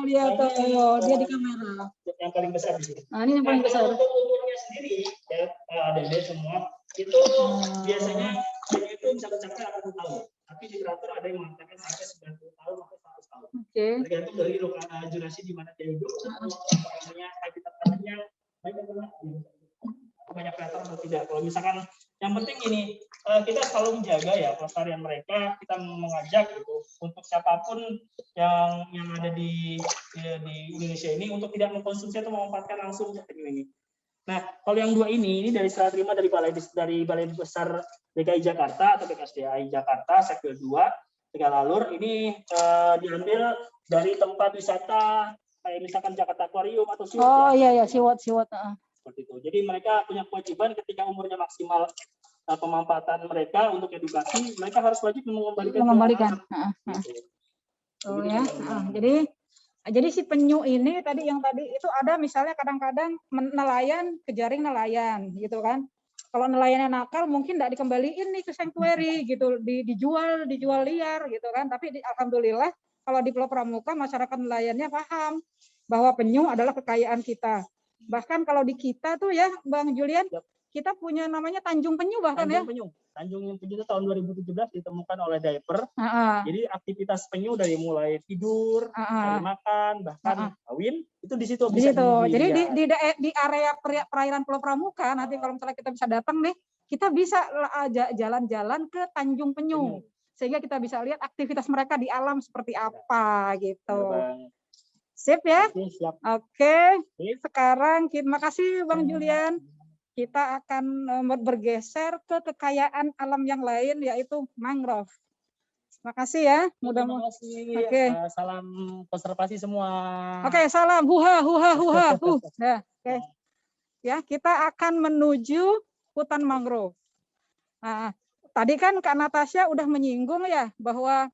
Lihat tuh, dia di kamera. Yang paling besar di sini. Nah, ini yang paling besar. Untuk umurnya sendiri, ya ada semua itu biasanya penyu itu bisa mencapai 80 tahun. Tapi literatur ada yang mengatakan sampai 90 tahun atau 100 tahun. Oke. Tergantung dari durasi di mana dia hidup, namanya habitatnya banyak predator atau tidak. Kalau misalkan yang penting ini kita selalu menjaga ya pelestarian mereka, kita mengajak gitu untuk siapapun yang ada di Indonesia ini untuk tidak mengkonsumsi atau memanfaatkan langsung penyu ini. Nah, kalau yang dua ini dari serah terima dari Balai Besar DKI Jakarta atau BKSDAI Jakarta Segel 2 Tegalalur ini diambil dari tempat wisata kayak misalkan Jakarta Aquarium atau Siwot. Oh iya Siwot. Seperti itu. Jadi mereka punya kewajiban ketika umurnya maksimal pemanfaatan mereka untuk edukasi, mereka harus wajib mengembalikan. Oh ya. Jadi si penyu ini tadi itu ada misalnya kadang-kadang nelayan ke jaring nelayan gitu kan. Kalau nelayannya nakal mungkin tidak dikembaliin nih ke sanctuary gitu, dijual liar gitu kan. Tapi alhamdulillah kalau di Pulau Pramuka masyarakat nelayannya paham bahwa penyu adalah kekayaan kita. Bahkan kalau di kita tuh ya Bang Julian, kita punya namanya Tanjung Penyu bahkan Tanjung Penyu itu tahun 2017 ditemukan oleh Diver. Jadi aktivitas penyu dari mulai tidur, cari makan, bahkan kawin itu di situ bisa. Jadi di area perairan Pulau Pramuka nanti kalau misalnya kita bisa datang nih, kita bisa jalan-jalan ke Tanjung Penyu. Sehingga kita bisa lihat aktivitas mereka di alam seperti apa gitu. Sip ya? Oke. Sekarang terima kasih Bang Julian. Kita akan bergeser ke kekayaan alam yang lain yaitu mangrove. Terima kasih ya. Mudah-mudahan. Oke. Salam konservasi semua. Oke, salam huha. Ya, oke. Ya, kita akan menuju hutan mangrove. Nah, tadi kan Kak Natasha udah menyinggung ya bahwa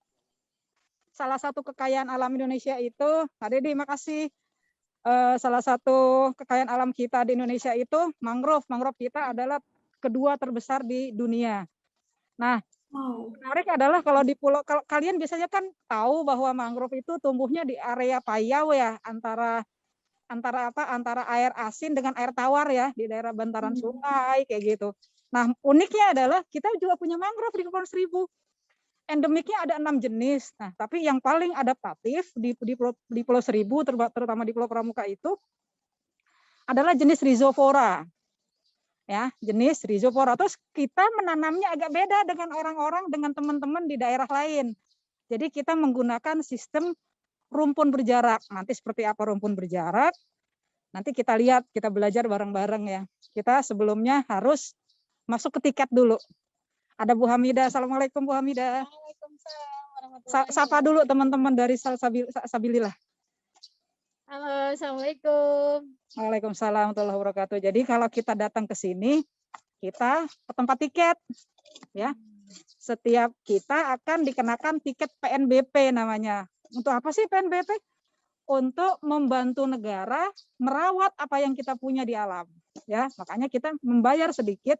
salah satu kekayaan alam Indonesia itu, terima kasih. Salah satu kekayaan alam kita di Indonesia itu mangrove. Mangrove kita adalah kedua terbesar di dunia. Nah, menarik adalah kalau di pulau, kalau kalian biasanya kan tahu bahwa mangrove itu tumbuhnya di area payau ya, antara air asin dengan air tawar ya, di daerah bantaran sungai kayak gitu. Nah, uniknya adalah kita juga punya mangrove di Kepulauan Seribu. Endemiknya ada 6 jenis. Nah, tapi yang paling adaptatif di Pulau Seribu, terutama di Pulau Pramuka itu adalah jenis Rhizopora. Ya, jenis Rhizopora. Terus kita menanamnya agak beda dengan orang-orang, dengan teman-teman di daerah lain. Jadi kita menggunakan sistem rumpun berjarak. Nanti seperti apa rumpun berjarak? Nanti kita lihat, kita belajar bareng-bareng ya. Kita sebelumnya harus masuk ke tiket dulu. Ada Bu Hamidah. Assalamualaikum Bu Hamidah. Waalaikumsalam. Sapa dulu teman-teman dari Sabilillah. Halo, assalamualaikum. Waalaikumsalam warahmatullahi wabarakatuh. Jadi kalau kita datang ke sini, kita ke tempat tiket, ya. Setiap kita akan dikenakan tiket PNBP namanya. Untuk apa sih PNBP? Untuk membantu negara merawat apa yang kita punya di alam, ya. Makanya kita membayar sedikit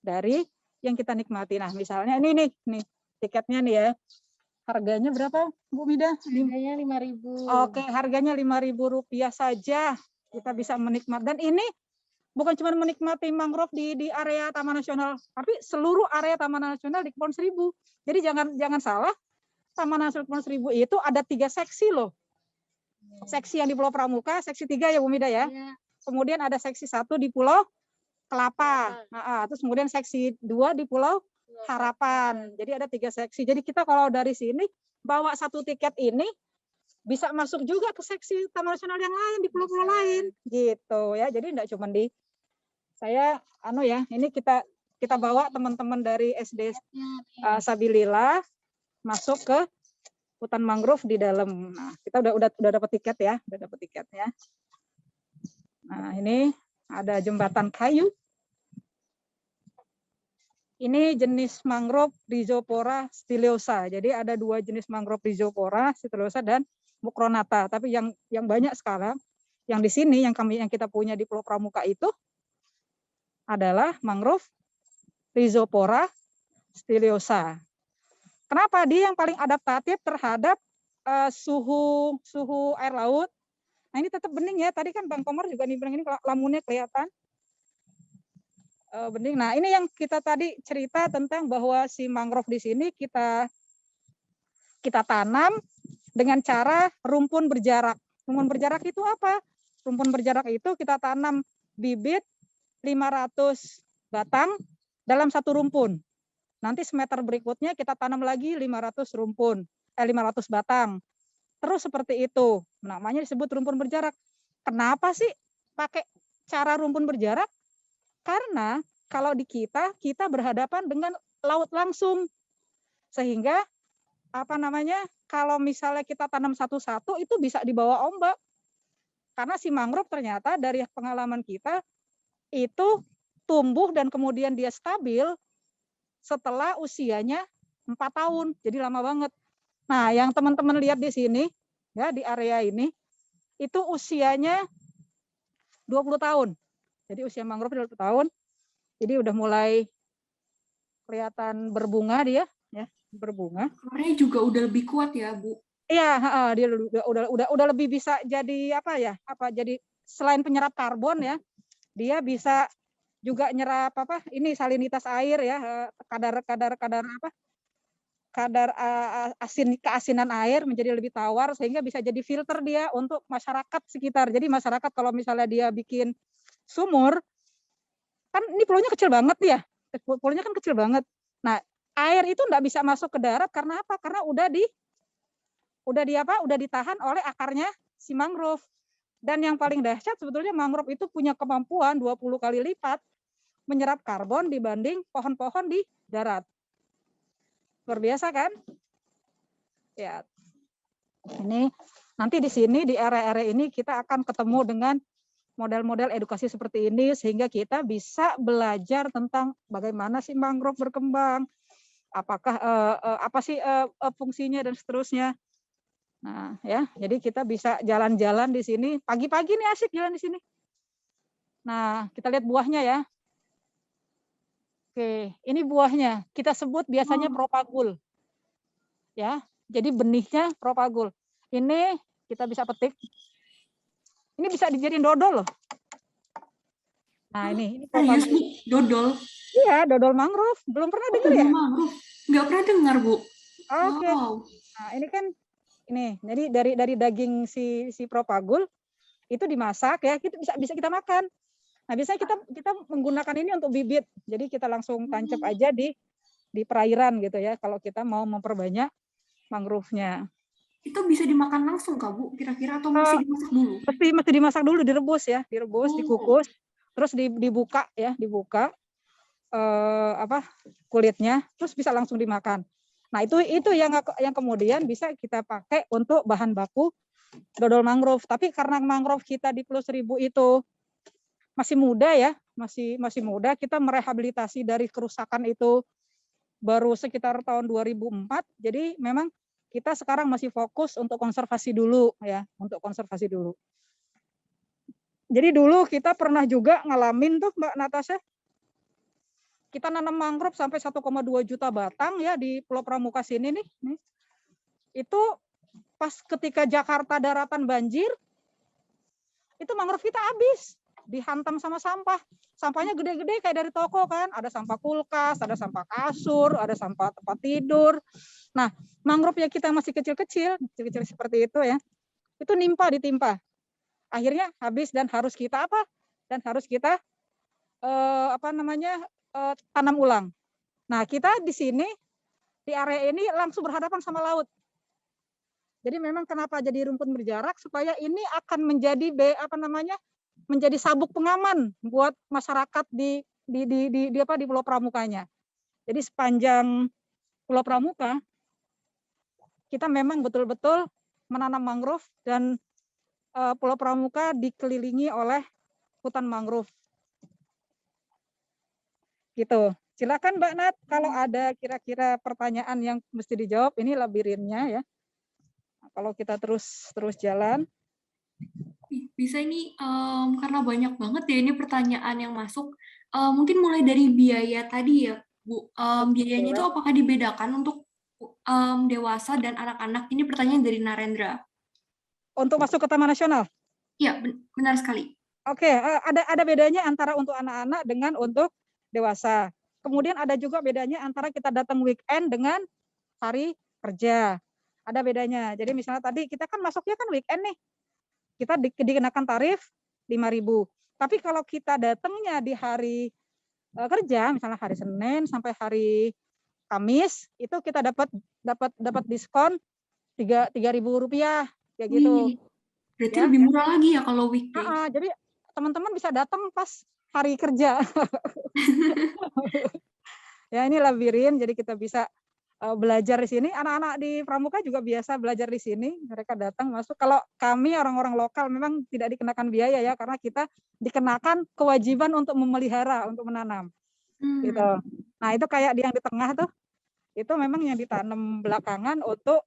dari yang kita nikmati. Nah, misalnya ini nih tiketnya nih ya. Harganya berapa, Bu Mida? Harganya 5.000. Oke, harganya Rp5.000 saja. Kita bisa menikmati. Dan ini bukan cuma menikmati mangrove di area Taman Nasional, tapi seluruh area Taman Nasional di Kepulauan Seribu. Jadi jangan salah, Taman Nasional Kepulauan Seribu itu ada 3 seksi loh. Seksi yang di Pulau Pramuka, seksi 3 ya Bu Mida ya. kemudian ada seksi 1 di Pulau Kelapa. Terus kemudian seksi 2 di Pulau Harapan. Jadi ada 3 seksi. Jadi kita kalau dari sini bawa 1 tiket ini bisa masuk juga ke seksi Taman Nasional yang lain di pulau-pulau lain gitu ya. Jadi enggak cuma di saya ini kita bawa teman-teman dari SD Sabilillah masuk ke hutan mangrove di dalam. Nah, kita udah dapat tiket ya, Nah, ini ada jembatan kayu. Ini jenis mangrove Rhizopora styliosa. Jadi ada 2 jenis mangrove Rhizopora styliosa dan Mucronata. Tapi yang banyak sekarang, yang di sini yang kita punya di Pulau Pramuka itu adalah mangrove Rhizopora styliosa. Kenapa? Dia yang paling adaptatif terhadap suhu air laut. Nah, ini tetap bening ya. Tadi kan Bang Komar juga nih bilang ini lamunnya kelihatan bening. Nah, ini yang kita tadi cerita tentang bahwa si mangrove di sini kita tanam dengan cara rumpun berjarak. Rumpun berjarak itu apa? Rumpun berjarak itu kita tanam bibit 500 batang dalam 1 rumpun. Nanti semeter berikutnya kita tanam lagi 500 batang. Terus seperti itu. Namanya disebut rumpun berjarak. Kenapa sih pakai cara rumpun berjarak? Karena kalau di kita berhadapan dengan laut langsung. Sehingga kalau misalnya kita tanam satu-satu itu bisa dibawa ombak. Karena si mangrove ternyata dari pengalaman kita itu tumbuh dan kemudian dia stabil setelah usianya 4 tahun. Jadi lama banget. Nah, yang teman-teman lihat di sini ya di area ini itu usianya 20 tahun. Jadi usia mangrove 20 tahun. Jadi udah mulai kelihatan berbunga dia ya, berbunga. Warnanya juga udah lebih kuat ya, Bu. Iya, dia udah lebih bisa jadi jadi selain penyerap karbon ya, dia bisa juga nyerap ini salinitas air ya, kadar keasinan air menjadi lebih tawar sehingga bisa jadi filter dia untuk masyarakat sekitar. Jadi masyarakat kalau misalnya dia bikin sumur, kan ini pulaunya kecil banget ya, pulaunya kan kecil banget. Nah, air itu enggak bisa masuk ke darat karena apa? Karena udah ditahan oleh akarnya si mangrove. Dan yang paling dahsyat sebetulnya mangrove itu punya kemampuan 20 kali lipat menyerap karbon dibanding pohon-pohon di darat. Luar biasa kan? Ya. Ini nanti di sini di area-area ini kita akan ketemu dengan model-model edukasi seperti ini sehingga kita bisa belajar tentang bagaimana sih mangrove berkembang, apakah apa sih fungsinya dan seterusnya. Nah, ya, jadi kita bisa jalan-jalan di sini. Pagi-pagi nih asik jalan di sini. Nah, kita lihat buahnya ya. Oke, ini buahnya. Kita sebut biasanya propagul. Ya, jadi benihnya propagul. Ini kita bisa petik. Ini bisa dijadiin dodol loh. Nah, ini serius, Bu? Dodol? Iya, dodol mangrove. Belum pernah dengar ya? Mangrove. Nggak pernah dengar, Bu. Oke. Wow. Nah, ini kan jadi dari daging si propagul itu dimasak ya, bisa kita makan. Nah, biasanya kita menggunakan ini untuk bibit. Jadi kita langsung tancap aja di perairan gitu ya kalau kita mau memperbanyak mangrove-nya. Itu bisa dimakan langsung Kak, Bu, kira-kira atau mesti dimasak dulu? Mesti dimasak dulu, direbus ya, dikukus, terus dibuka kulitnya, terus bisa langsung dimakan. Nah, itu yang kemudian bisa kita pakai untuk bahan baku dodol mangrove. Tapi karena mangrove kita di Pulau Seribu itu masih muda ya, masih muda, kita merehabilitasi dari kerusakan itu baru sekitar tahun 2004. Jadi memang kita sekarang masih fokus untuk konservasi dulu ya, Jadi dulu kita pernah juga ngalamin tuh Mbak Natasha, kita nanam mangrove sampai 1,2 juta batang ya di Pulau Pramuka sini nih. Itu pas ketika Jakarta daratan banjir, itu mangrove kita habis, dihantam sama sampah. Sampahnya gede-gede kayak dari toko kan, ada sampah kulkas, ada sampah kasur, ada sampah tempat tidur. Nah, mangrove yang kita masih kecil-kecil seperti itu ya, itu ditimpa. akhirnya habis dan harus kita apa? Dan harus kita tanam ulang. Nah, kita di sini di area ini langsung berhadapan sama laut. Jadi memang kenapa jadi rumput berjarak supaya ini akan menjadi menjadi sabuk pengaman buat masyarakat di Pulau Pramukanya. Jadi sepanjang Pulau Pramuka kita memang betul-betul menanam mangrove dan Pulau Pramuka dikelilingi oleh hutan mangrove. Gitu. Silakan Mbak Nat, kalau ada kira-kira pertanyaan yang mesti dijawab, ini labirinnya ya. Kalau kita terus jalan. Bisa ini karena banyak banget ya ini pertanyaan yang masuk. Mungkin mulai dari biaya tadi ya, Bu. Biayanya itu apakah dibedakan untuk dewasa dan anak-anak? Ini pertanyaan dari Narendra. Untuk masuk ke Taman Nasional? Iya, benar sekali. Oke, ada bedanya antara untuk anak-anak dengan untuk dewasa. Kemudian ada juga bedanya antara kita datang weekend dengan hari kerja. Ada bedanya. Jadi misalnya tadi kita kan masuknya kan weekend nih. Kita dikenakan tarif 5.000. Tapi kalau kita datangnya di hari kerja, misalnya hari Senin sampai hari Kamis, itu kita dapat diskon Rp3.000 kayak gitu. Berarti lebih murah lagi ya kalau weekday. Jadi teman-teman bisa datang pas hari kerja. Ya ini labirin, jadi kita bisa belajar di sini. Anak-anak di Pramuka juga biasa belajar di sini. Mereka datang masuk. Kalau kami orang-orang lokal memang tidak dikenakan biaya ya, karena kita dikenakan kewajiban untuk memelihara, untuk menanam. Gitu. Nah itu kayak yang di tengah tuh, itu memang yang ditanam belakangan untuk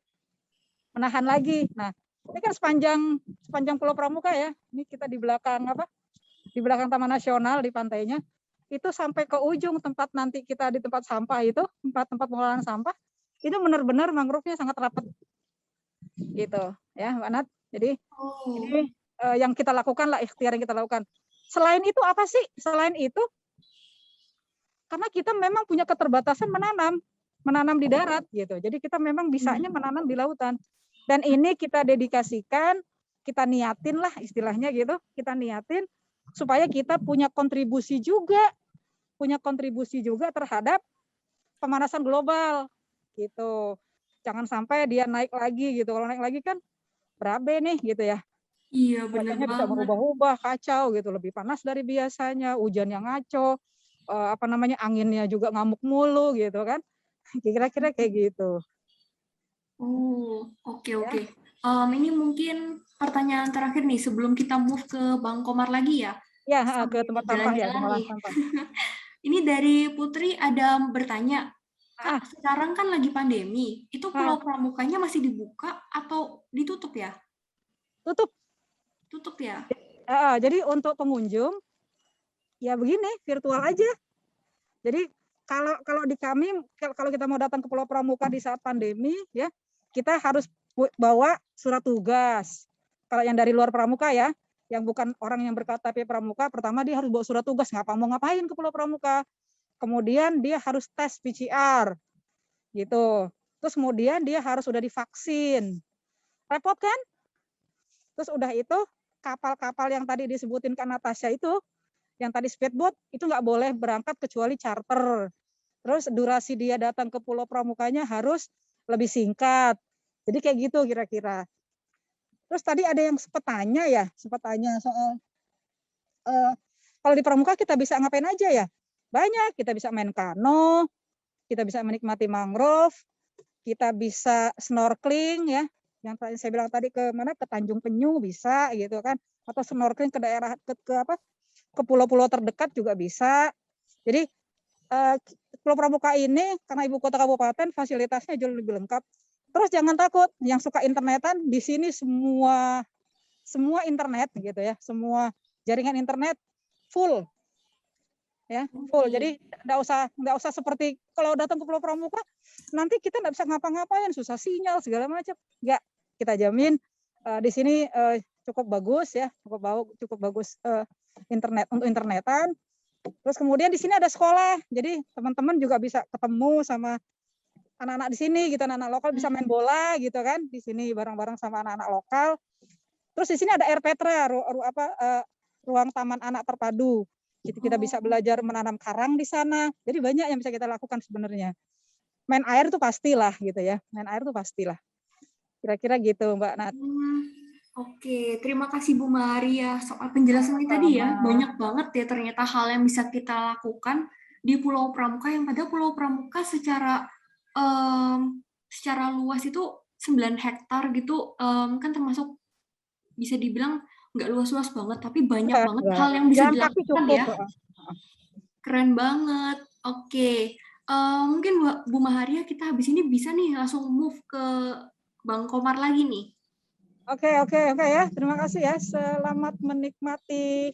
menahan lagi. Nah ini kan sepanjang Pulau Pramuka ya. Ini kita di belakang di belakang Taman Nasional di pantainya. Itu sampai ke ujung tempat nanti kita di tempat sampah itu, tempat pengolahan sampah, itu benar-benar mangrove-nya sangat rapat. Gitu ya, Mbak Nat. Jadi ini yang kita lakukan lah, ikhtiar yang kita lakukan. Selain itu apa sih? Selain itu, karena kita memang punya keterbatasan menanam di darat gitu. Jadi kita memang bisanya menanam di lautan. Dan ini kita dedikasikan, kita niatin lah istilahnya gitu, kita niatin supaya kita punya kontribusi juga terhadap pemanasan global gitu. Jangan sampai dia naik lagi gitu. Kalau naik lagi kan berabe nih gitu ya. Iya benar banget. Bisa berubah-ubah, kacau gitu, lebih panas dari biasanya, hujan yang ngaco, anginnya juga ngamuk mulu gitu kan. Kira-kira kayak gitu. Oke. Ini mungkin pertanyaan terakhir nih sebelum kita move ke Bang Komar lagi ya. Ya, ke tempat sampah ya, sampah. Ini dari Putri ada bertanya, Kak, sekarang kan lagi pandemi, itu Pulau Pramukanya masih dibuka atau ditutup ya? Tutup ya? Jadi untuk pengunjung, ya begini, virtual aja. Jadi kalau di kami, kalau kita mau datang ke Pulau Pramuka di saat pandemi, ya kita harus bawa surat tugas. Kalau yang dari luar Pramuka ya, yang bukan orang yang berKTP Pramuka, pertama dia harus bawa surat tugas mau ngapain ke Pulau Pramuka. Kemudian dia harus tes PCR, gitu. Terus kemudian dia harus sudah divaksin. Repot kan? Terus udah itu kapal-kapal yang tadi disebutin Kak Natasha itu, yang tadi speedboat itu nggak boleh berangkat kecuali charter. Terus durasi dia datang ke Pulau Pramukanya harus lebih singkat. Jadi kayak gitu kira-kira. Terus tadi ada yang sempat tanya soal kalau di Pramuka kita bisa ngapain aja ya? Banyak, kita bisa main kano, kita bisa menikmati mangrove, kita bisa snorkeling ya. Yang tadi saya bilang tadi ke Tanjung Penyu bisa gitu kan, atau snorkeling ke daerah ke pulau-pulau terdekat juga bisa. Jadi Pulau Pramuka ini karena ibu kota kabupaten fasilitasnya jauh lebih lengkap. Terus jangan takut, yang suka internetan di sini semua internet gitu ya, semua jaringan internet full, ya full. Jadi nggak usah seperti kalau datang ke Pulau Pramuka nanti kita nggak bisa ngapa-ngapain, susah sinyal segala macam. Nggak, kita jamin di sini cukup bagus ya, cukup bagus internet untuk internetan. Terus kemudian di sini ada sekolah, jadi teman-teman juga bisa ketemu sama anak-anak di sini gitu, anak-anak lokal bisa main bola gitu kan di sini bareng-bareng sama anak-anak lokal. Terus di sini ada RPTRA, ruang taman anak terpadu. Jadi kita bisa belajar menanam karang di sana. Jadi banyak yang bisa kita lakukan sebenarnya. Main air tuh pastilah gitu ya. Main air tuh pastilah. Kira-kira gitu Mbak Nat. Oke, terima kasih Bu Maria soal penjelasannya tadi ya. Banyak banget ya ternyata hal yang bisa kita lakukan di Pulau Pramuka, yang pada Pulau Pramuka secara luas itu 9 hektar gitu, kan termasuk bisa dibilang nggak luas-luas banget, tapi banyak banget hal yang bisa dilakukan ya. Keren banget. Oke, mungkin Bu Maharia kita habis ini bisa nih langsung move ke Bang Komar lagi nih. Oke ya. Terima kasih ya. Selamat menikmati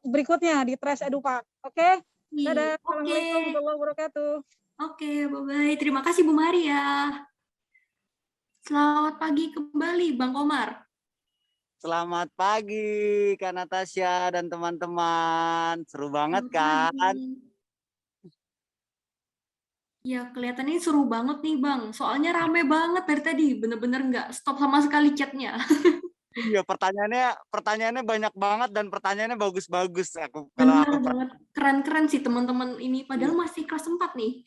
berikutnya di Trash Edu Park. Oke. Dadah. Assalamualaikum warahmatullahi wabarakatuh. Oke, bye-bye. Terima kasih Bu Maria. Selamat pagi kembali Bang Komar. Selamat pagi Kak Natasha dan teman-teman. Seru banget kan? Ya, kelihatannya seru banget nih Bang. Soalnya rame banget dari tadi. Bener-bener nggak stop sama sekali chatnya. Iya, pertanyaannya banyak banget dan pertanyaannya bagus-bagus. Bener banget. Keren-keren sih teman-teman ini. Padahal masih kelas 4 nih.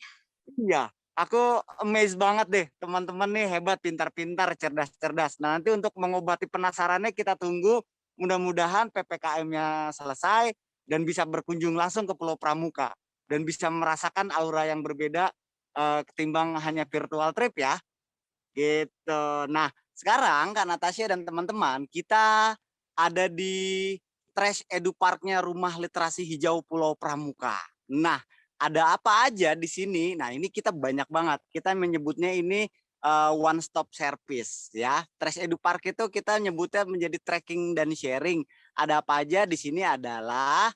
Iya, aku amazed banget deh. Teman-teman nih hebat, pintar-pintar, cerdas-cerdas. Nah, nanti untuk mengobati penasarannya kita tunggu. Mudah-mudahan PPKM-nya selesai dan bisa berkunjung langsung ke Pulau Pramuka. Dan bisa merasakan aura yang berbeda ketimbang hanya virtual trip ya. Gitu. Nah, sekarang Kak Natasha dan teman-teman, kita ada di Trash Edu Park-nya Rumah Literasi Hijau Pulau Pramuka. Nah, ada apa aja di sini? Nah, ini kita banyak banget. Kita menyebutnya ini one stop service ya. Trash Edu Park itu kita nyebutnya menjadi tracking dan sharing. Ada apa aja di sini adalah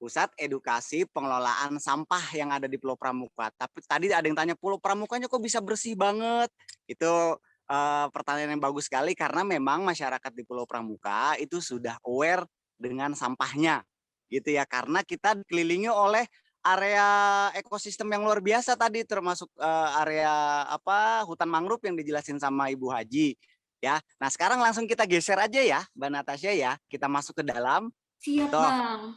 Pusat Edukasi Pengelolaan Sampah yang ada di Pulau Pramuka. Tapi tadi ada yang tanya, Pulau Pramukanya kok bisa bersih banget? Itu pertanyaan yang bagus sekali karena memang masyarakat di Pulau Pramuka itu sudah aware dengan sampahnya. Gitu ya, karena kita dikelilingi oleh area ekosistem yang luar biasa tadi, termasuk area hutan mangrove yang dijelasin sama Ibu Haji. Ya, nah sekarang langsung kita geser aja ya, Mbak Natasha ya. Kita masuk ke dalam. Siap, Bang.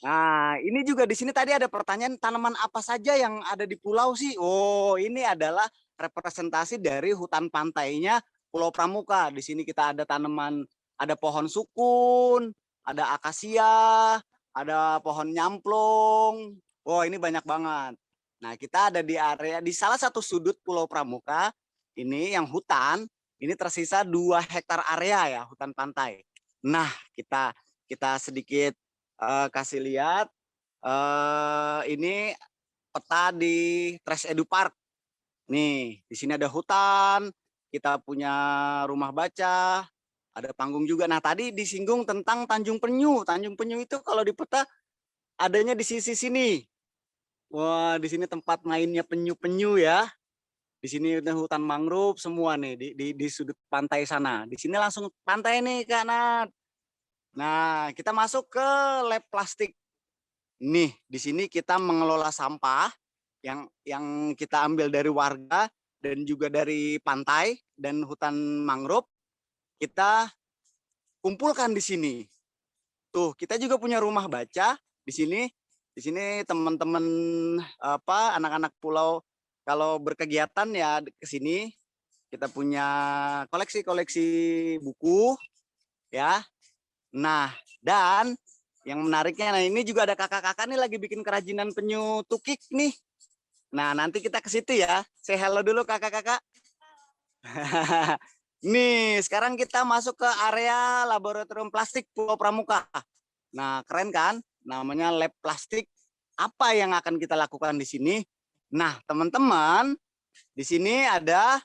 Nah, ini juga di sini tadi ada pertanyaan tanaman apa saja yang ada di pulau sih? Oh, ini adalah representasi dari hutan pantainya Pulau Pramuka. Di sini kita ada tanaman, ada pohon sukun, ada akasia, ada pohon nyamplung. Oh, ini banyak banget. Nah, kita ada di area di salah satu sudut Pulau Pramuka. Ini yang hutan, ini tersisa 2 hektar area ya, hutan pantai. Nah, kita sedikit kasih lihat ini peta di Trash Edu Park. Nih, di sini ada hutan, kita punya rumah baca, ada panggung juga. Nah, tadi disinggung tentang Tanjung Penyu. Tanjung Penyu itu kalau di peta adanya di sisi sini. Wah, di sini tempat mainnya penyu-penyu ya. Di sini udah hutan mangrove semua nih di sudut pantai sana. Di sini langsung pantai nih Kak Nat. Nah, kita masuk ke lab plastik. Nih, di sini kita mengelola sampah yang kita ambil dari warga dan juga dari pantai dan hutan mangrove. Kita kumpulkan di sini. Tuh, kita juga punya rumah baca di sini. Di sini teman-teman anak-anak pulau kalau berkegiatan ya ke sini. Kita punya koleksi-koleksi buku ya. Nah, dan yang menariknya, nah ini juga ada kakak-kakak nih lagi bikin kerajinan penyu tukik nih. Nah, nanti kita ke situ ya. Say hello dulu kakak-kakak. Nih, sekarang kita masuk ke area laboratorium plastik Pulau Pramuka. Nah, keren kan? Namanya lab plastik. Apa yang akan kita lakukan di sini? Nah, teman-teman, di sini ada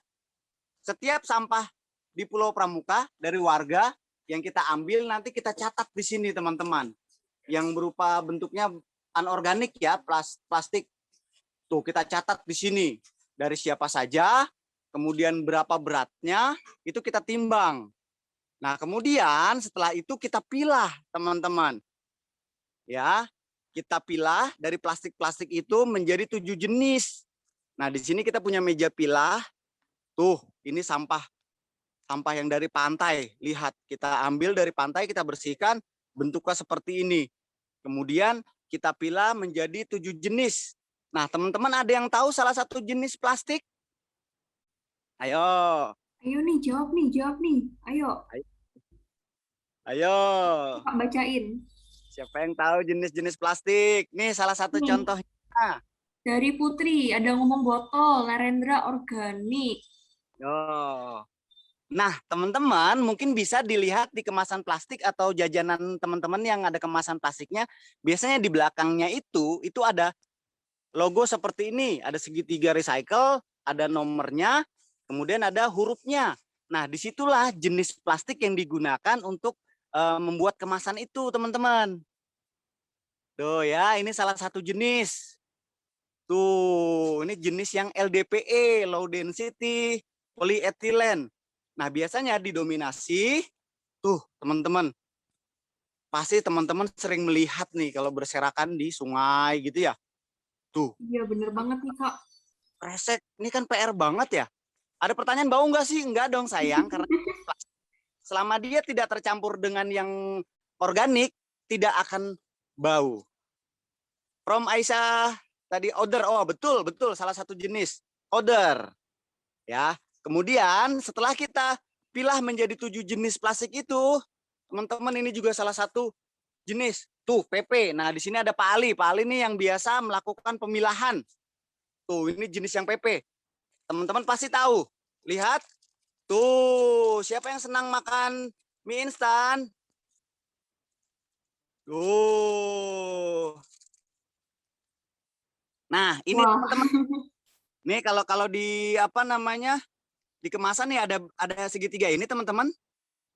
setiap sampah di Pulau Pramuka dari warga yang kita ambil nanti kita catat di sini teman-teman. Yang berupa bentuknya anorganik ya, plastik. Tuh kita catat di sini. Dari siapa saja, kemudian berapa beratnya, itu kita timbang. Nah, kemudian setelah itu kita pilah teman-teman. Ya, kita pilah dari plastik-plastik itu menjadi 7 jenis. Nah, di sini kita punya meja pilah. Tuh, ini sampah sampah yang dari pantai. Lihat, kita ambil dari pantai, kita bersihkan, bentuknya seperti ini. Kemudian kita pilah menjadi 7 jenis. Nah, teman-teman ada yang tahu salah satu jenis plastik? Ayo. Ayo nih, jawab nih, jawab nih. Ayo. Ayo. Kak bacain. Siapa yang tahu jenis-jenis plastik? Nih salah satu Nih. contohnya. Dari Putri, ada ngomong botol, Narendra organik. Oh. Nah, teman-teman mungkin bisa dilihat di kemasan plastik atau jajanan teman-teman yang ada kemasan plastiknya. Biasanya di belakangnya itu ada logo seperti ini. Ada segitiga recycle, ada nomornya, kemudian ada hurufnya. Nah, disitulah jenis plastik yang digunakan untuk membuat kemasan itu, teman-teman. Tuh ya, ini salah satu jenis. Tuh, ini jenis yang LDPE, low density polyethylene. Nah, biasanya didominasi, tuh teman-teman, pasti teman-teman sering melihat nih kalau berserakan di sungai gitu ya. Tuh. Iya, bener banget nih, Kak. Kresek, ini kan PR banget ya. Ada pertanyaan bau nggak sih? Enggak dong sayang, karena selama dia tidak tercampur dengan yang organik, tidak akan bau. From Aisyah tadi odor, oh betul, salah satu jenis odor. Ya, kemudian setelah kita pilah menjadi 7 jenis plastik itu, teman-teman ini juga salah satu jenis. Tuh, PP. Nah, di sini ada Pak Ali. Pak Ali nih yang biasa melakukan pemilahan. Tuh, ini jenis yang PP. Teman-teman pasti tahu. Lihat. Tuh, siapa yang senang makan mie instan? Tuh. Nah, ini teman-teman. Nih kalau di apa namanya? Di kemasan nih ada segitiga ini, teman-teman.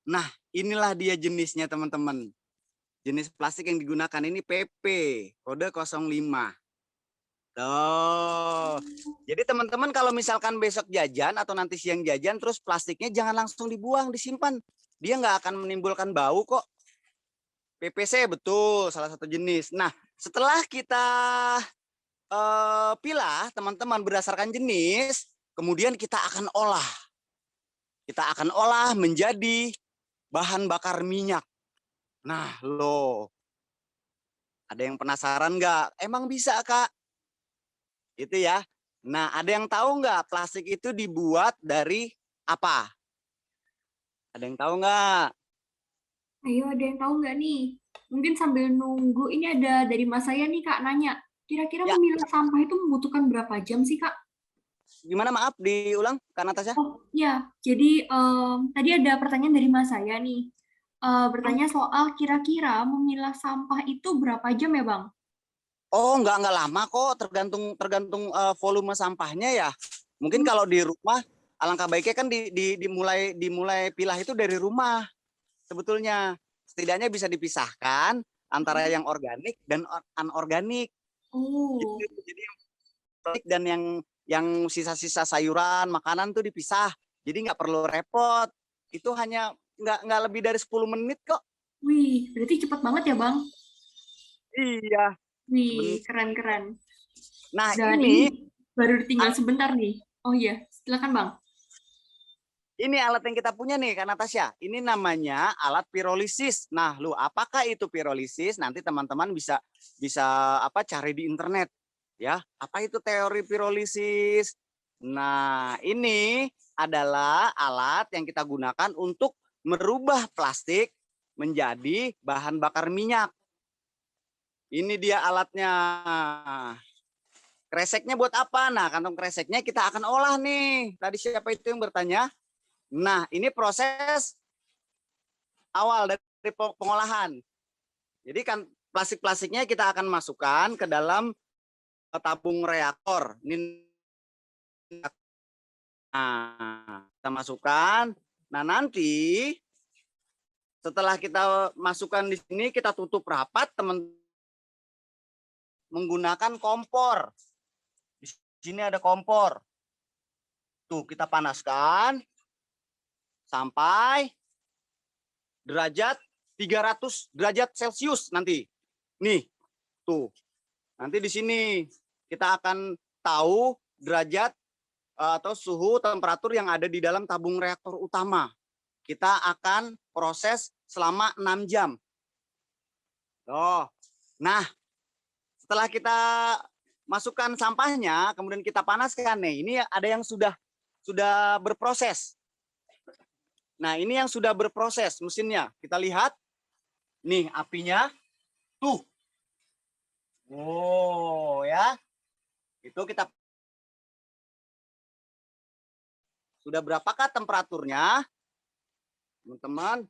Nah, inilah dia jenisnya, teman-teman. Jenis plastik yang digunakan ini PP, kode 05. Tuh. Jadi teman-teman kalau misalkan besok jajan atau nanti siang jajan terus plastiknya jangan langsung dibuang, disimpan. Dia nggak akan menimbulkan bau kok. PPC betul salah satu jenis. Nah, setelah kita pilah teman-teman berdasarkan jenis, kemudian kita akan olah. Kita akan olah menjadi bahan bakar minyak. Nah, loh. Ada yang penasaran nggak? Emang bisa, Kak? Itu ya. Nah, ada yang tahu nggak plastik itu dibuat dari apa? Ada yang tahu nggak? Ayo, ada yang tahu nggak nih? Mungkin sambil nunggu, ini ada dari Mas saya nih, Kak, nanya. Kira-kira Ya. memilah sampah itu membutuhkan berapa jam sih, Kak? Gimana, maaf, diulang, Kak Natasha? Oh, ya. Jadi, tadi ada pertanyaan dari Mas saya nih. Bertanya soal kira-kira memilah sampah itu berapa jam ya, Bang? Oh, nggak lama kok, tergantung volume sampahnya ya. Mungkin kalau di rumah, alangkah baiknya kan dimulai pilah itu dari rumah. Sebetulnya, setidaknya bisa dipisahkan antara yang organik dan anorganik. Oh. Jadi dan yang sisa-sisa sayuran, makanan tuh dipisah. Jadi nggak perlu repot. Itu hanya nggak lebih dari 10 menit kok. Wih, berarti cepat banget ya, Bang? Iya. Wih, keren-keren. Nah, Dan ini baru tinggal sebentar nih. Oh iya, silakan, Bang. Ini alat yang kita punya nih, Kak Natasha. Ini namanya alat pirolisis. Nah, lu apakah itu pirolisis? Nanti teman-teman bisa cari di internet. Ya, apa itu teori pirolisis? Nah, ini adalah alat yang kita gunakan untuk merubah plastik menjadi bahan bakar minyak. Ini dia alatnya. Kreseknya buat apa? Nah, kantong kreseknya kita akan olah nih. Tadi siapa itu yang bertanya? Nah, ini proses awal dari pengolahan. Jadi kan plastik-plastiknya kita akan masukkan ke dalam tabung reaktor. Ini kita masukkan. Nah, nanti setelah kita masukkan di sini, kita tutup rapat, teman, menggunakan kompor. Di sini ada kompor. Tuh, kita panaskan sampai derajat 300 derajat Celcius nanti. Nih, tuh. Nanti di sini kita akan tahu derajat atau suhu temperatur yang ada di dalam tabung reaktor utama. kita akan proses selama 6 jam. Oh, nah setelah kita masukkan sampahnya, kemudian kita panaskan nih. Ini ada yang sudah berproses. Nah, ini yang sudah berproses mesinnya. Kita lihat nih apinya. Tuh. Oh, ya. Itu kita sudah berapakah temperaturnya? Teman-teman,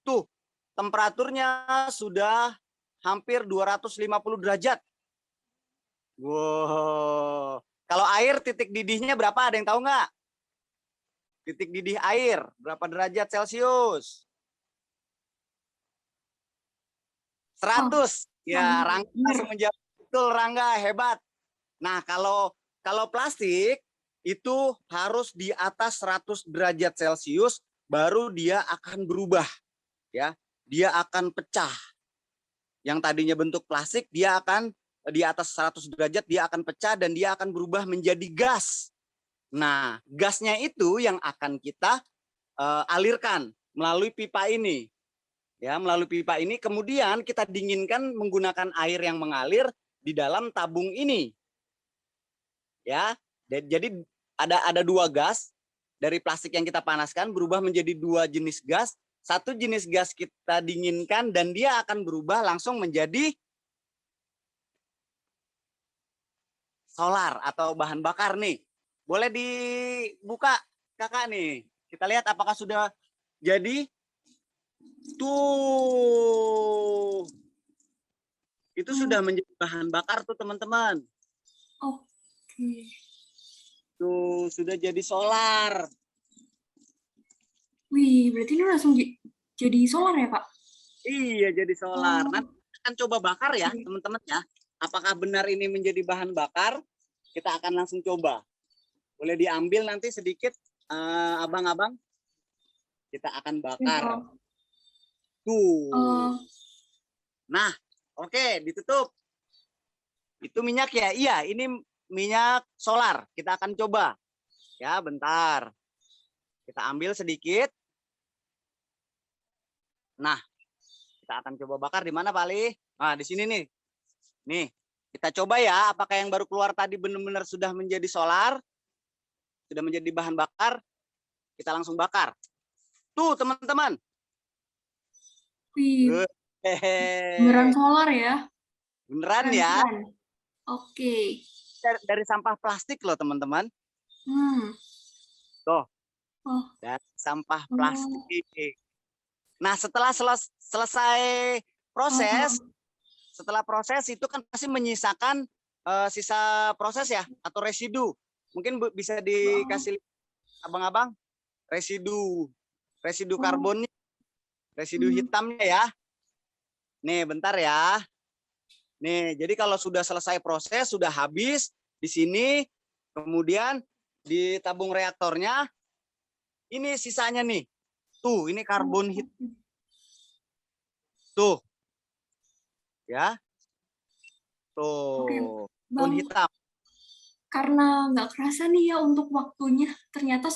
tuh. Temperaturnya sudah hampir 250 derajat. Wow. Kalau air titik didihnya berapa? Ada yang tahu nggak? Titik didih air berapa derajat Celcius? 100. Ya, Rangga langsung menjawab. Betul, Rangga, hebat. Nah, kalau plastik itu harus di atas 100 derajat Celcius baru dia akan berubah, ya. Dia akan pecah. Yang tadinya bentuk plastik dia akan di atas 100 derajat dia akan pecah dan dia akan berubah menjadi gas. Nah, gasnya itu yang akan kita alirkan melalui pipa ini. Ya, melalui pipa ini kemudian kita dinginkan menggunakan air yang mengalir di dalam tabung ini. Ya. Jadi ada 2 gas dari plastik yang kita panaskan berubah menjadi 2 jenis gas. Satu jenis gas kita dinginkan dan dia akan berubah langsung menjadi solar atau bahan bakar nih. Boleh dibuka kakak nih. Kita lihat apakah sudah jadi. Tuh. Itu sudah menjadi bahan bakar tuh teman-teman. Oke. Tuh sudah jadi solar. Wih, berarti ini langsung jadi solar ya, Pak? Iya, jadi solar. Nanti kita akan coba bakar ya teman-teman ya. Apakah benar ini menjadi bahan bakar? Kita akan langsung coba. Boleh diambil nanti sedikit, abang-abang. Kita akan bakar. Tuh. Nah, oke, ditutup. Itu minyak ya? Iya, ini minyak solar. Kita akan coba. Ya, bentar. Kita ambil sedikit. Nah, kita akan coba bakar di mana, Pak Ali? Nah, di sini nih. Nih, kita coba ya, apakah yang baru keluar tadi benar-benar sudah menjadi solar? Sudah menjadi bahan bakar, kita langsung bakar. Tuh teman-teman. Wih, beneran solar ya? Beneran ya? Oke. Dari sampah plastik loh teman-teman. Tuh, dari sampah plastik. Nah setelah selesai proses, setelah proses itu kan pasti menyisakan sisa proses ya, atau residu. Mungkin bisa dikasih abang-abang residu karbonnya, residu hitamnya ya. Nih bentar ya. Nih jadi kalau sudah selesai proses, sudah habis di sini, kemudian di tabung reaktornya ini sisanya nih. Tuh ini karbon hitam. Tuh ya. Tuh karbon hitam. Karena nggak kerasa nih ya untuk waktunya, ternyata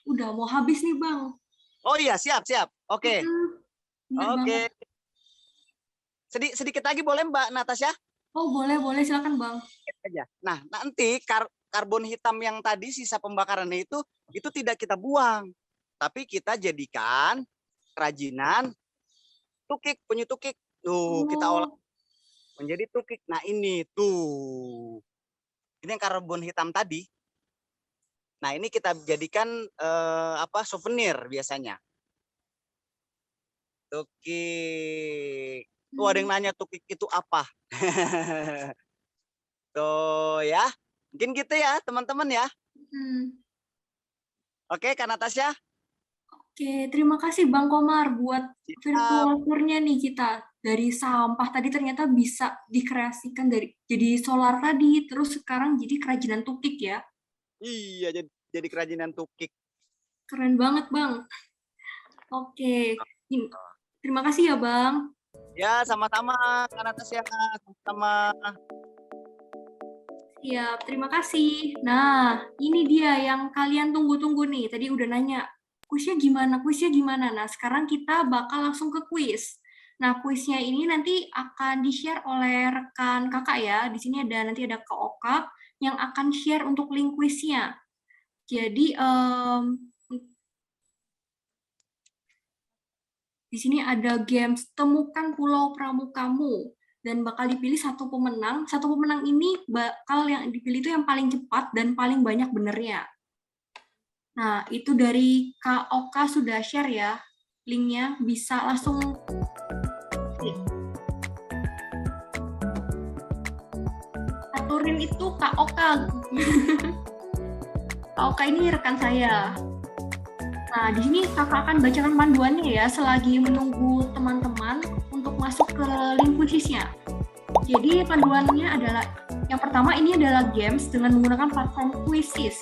udah mau habis nih Bang. Oh iya, siap. Oke. Oke. Sedikit lagi boleh Mbak Natasha? Oh boleh, silakan Bang. Nah nanti karbon hitam yang tadi sisa pembakarannya itu tidak kita buang, tapi kita jadikan kerajinan tukik, penyu tukik. Tuh kita olah menjadi tukik. Nah ini tuh. Ini yang karbon hitam tadi. Nah ini kita jadikan souvenir biasanya. Tukik. Tuh ada yang nanya tukik itu apa? Tuh ya. Mungkin gitu ya teman-teman ya. Oke Kak Natasha. Oke, terima kasih Bang Komar buat virtual tour-nya nih kita. Dari sampah tadi ternyata bisa dikreasikan jadi solar tadi, terus sekarang jadi kerajinan tukik ya. Iya, jadi kerajinan tukik. Keren banget Bang. Oke, terima kasih ya Bang. Ya, sama-sama Kak Natasha, sama. Siap, terima kasih. Nah, ini dia yang kalian tunggu-tunggu nih. Tadi udah nanya, kuisnya gimana? Nah, sekarang kita bakal langsung ke kuis. Nah, kuisnya ini nanti akan di-share oleh rekan kakak ya. Di sini nanti ada Kak Oka yang akan share untuk link kuisnya. Jadi, di sini ada games Temukan Pulau Pramukamu. Dan bakal dipilih satu pemenang. Satu pemenang ini bakal yang dipilih itu yang paling cepat dan paling banyak benernya. Nah, itu dari Kak Oka sudah share ya. Linknya bisa langsung klik. Aturin itu Kak Oka. Kak Oka ini rekan saya. Nah, di sini kakak akan bacakan panduannya ya selagi menunggu teman-teman untuk masuk ke link kuisnya. Jadi panduannya adalah yang pertama ini adalah games dengan menggunakan platform Quizizz.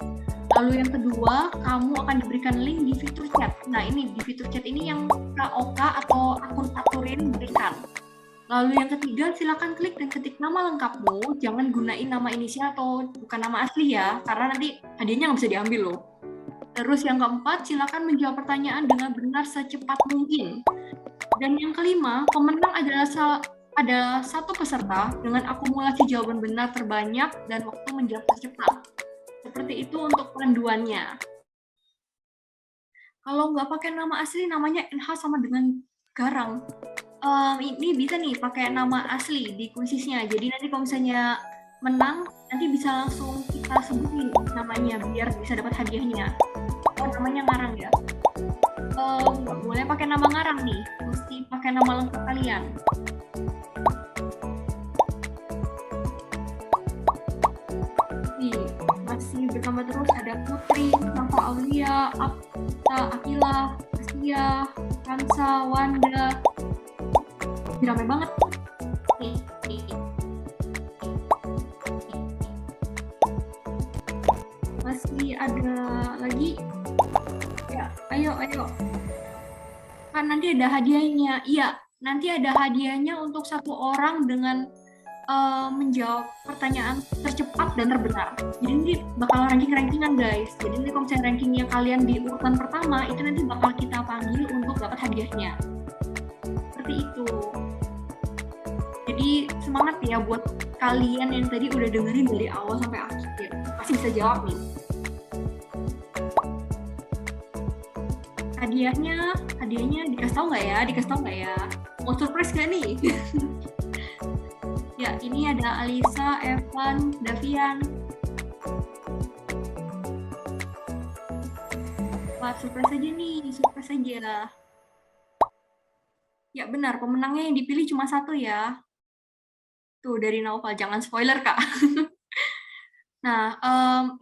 Lalu yang kedua, kamu akan diberikan link di fitur chat. Nah, ini di fitur chat ini yang Kak Oka atau akun Aturin berikan. Lalu yang ketiga, silakan klik dan ketik nama lengkapmu. Jangan gunain nama inisial atau bukan nama asli ya, karena nanti hadiahnya nggak bisa diambil loh. Terus yang keempat, silakan menjawab pertanyaan dengan benar secepat mungkin. Dan yang kelima, pemenang adalah ada satu peserta dengan akumulasi jawaban benar terbanyak dan waktu menjawab tercepat. Seperti itu untuk panduannya. Kalau nggak pakai nama asli, namanya NH sama dengan Garang. Ini bisa nih pakai nama asli di kuisnya. Jadi nanti kalau misalnya menang, nanti bisa langsung kita sebutin namanya biar bisa dapat hadiahnya. Oh, namanya ngarang ya. Nggak boleh pakai nama ngarang nih, mesti pakai nama lengkap kalian. Masih bertambah terus, ada Putri, Nafa Aulia, Apta, Akila, Asia, Kansa, Wanda. Ramai banget. Masih ada lagi. Ya, ayo. Kan nanti ada hadiahnya. Iya, nanti ada hadiahnya untuk satu orang dengan menjawab pertanyaan tercepat dan terbenar. Jadi ini bakal ranking-rankingan guys. Jadi nanti kalau misalnya rankingnya kalian di urutan pertama, itu nanti bakal kita panggil untuk dapat hadiahnya. Seperti itu. Jadi semangat ya buat kalian yang tadi udah dengerin dari awal sampai akhir. Pasti bisa jawab nih. Hadiahnya dikasih tau nggak ya? Mau surprise nggak nih? Ya, ini ada Alisa, Evan, Davian. Wah, surprise aja. Ya benar, pemenangnya yang dipilih cuma satu ya. Tuh, dari Naufal, jangan spoiler Kak. Nah,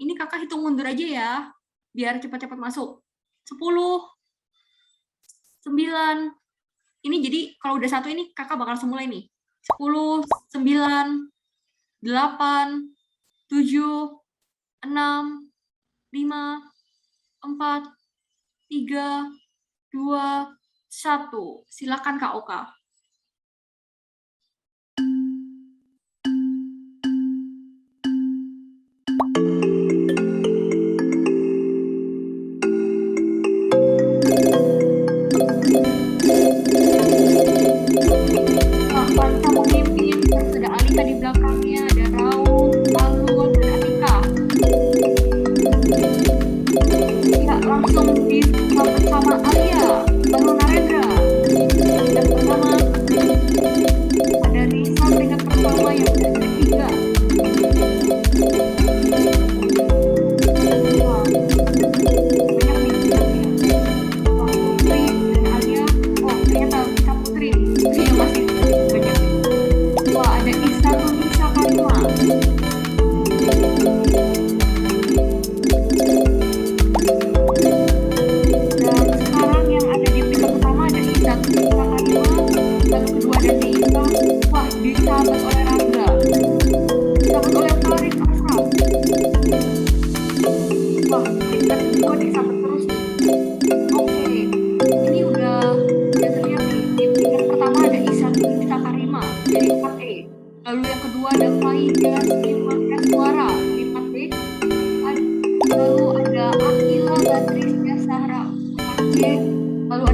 ini kakak hitung mundur aja ya, biar cepat-cepat masuk. 10, 9, ini jadi kalau udah satu ini kakak bakal langsung mulai nih. 10, 9, 8, 7, 6, 5, 4, 3, 2, 1. Silakan Kak Oka. Di belakangnya ada Raul, Alul, dan Atika. Ya, langsung disambut sama Alia, lalu Narendra. Dan pertama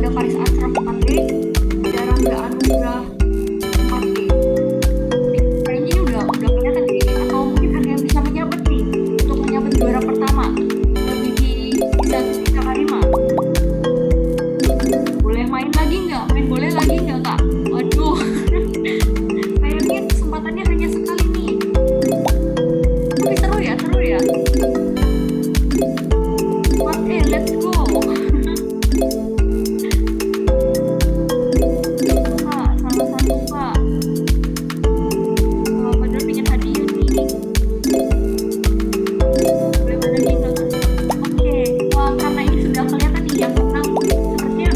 ada Faris Asraf 4B, ada Rangga Anugrah 4B. Kayaknya ini udah kelihatan nih, atau mungkin ada yang bisa menyabet nih untuk menyabet juara pertama. Lebih bisa Karima. Boleh main lagi nggak? Boleh lagi nggak, Kak? Waduh, kayaknya kesempatannya hanya sekali nih. Tapi seru ya. Let's go. Kak, salah satu Kak. Padahal pengen hadiah nih. Boleh mana nih, Kak? Oke, wah, karena ini sudah kelihatan nih yang menang. Sepertinya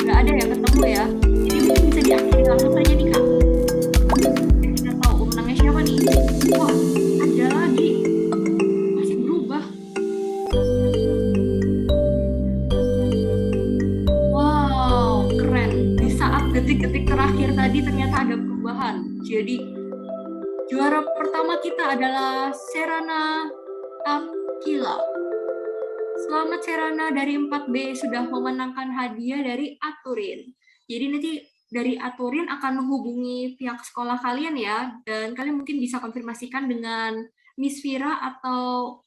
nggak ada yang ketemu ya. Jadi mungkin bisa diakhiri langsung saja nih, Kak. Kita tahu pemenangnya siapa nih. Wah, ada lagi. Masih berubah. Wow, keren. Di saat detik-detik terakhir tadi ternyata ada perubahan. Jadi, juara pertama kita adalah Serana Akila. Selamat Serana dari 4B sudah memenangkan hadiah dari Aturin. Jadi nanti dari Aturin akan menghubungi pihak sekolah kalian ya, dan kalian mungkin bisa konfirmasikan dengan Miss Vira atau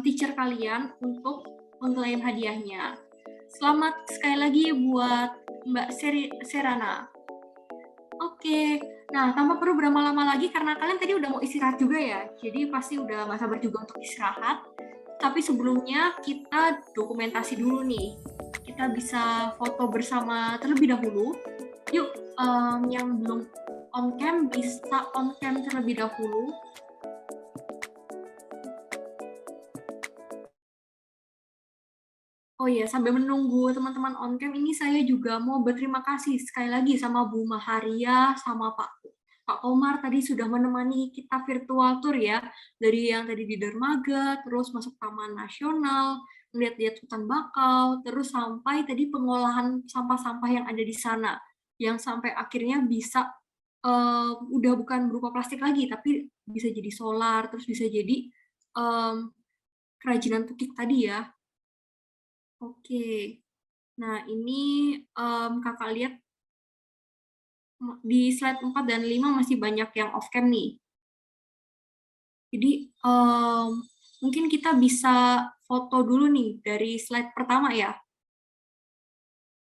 teacher kalian untuk mengklaim hadiahnya. Selamat sekali lagi buat Mbak Serana. Oke, nah tanpa perlu berlama-lama lagi karena kalian tadi udah mau istirahat juga ya, jadi pasti udah nggak sabar juga untuk istirahat. Tapi sebelumnya kita dokumentasi dulu nih. Kita bisa foto bersama terlebih dahulu. Yuk, yang belum on cam bisa on cam terlebih dahulu. Oh iya, sambil menunggu teman-teman on cam ini saya juga mau berterima kasih sekali lagi sama Bu Maharia sama Pak Komar tadi sudah menemani kita virtual tour ya, dari yang tadi di dermaga, terus masuk Taman Nasional, melihat-lihat hutan bakau, terus sampai tadi pengolahan sampah-sampah yang ada di sana, yang sampai akhirnya bisa udah bukan berupa plastik lagi, tapi bisa jadi solar, terus bisa jadi kerajinan tukik tadi ya. Oke, nah ini kakak lihat di slide 4 dan 5 masih banyak yang off cam nih. Jadi mungkin kita bisa foto dulu nih dari slide pertama ya.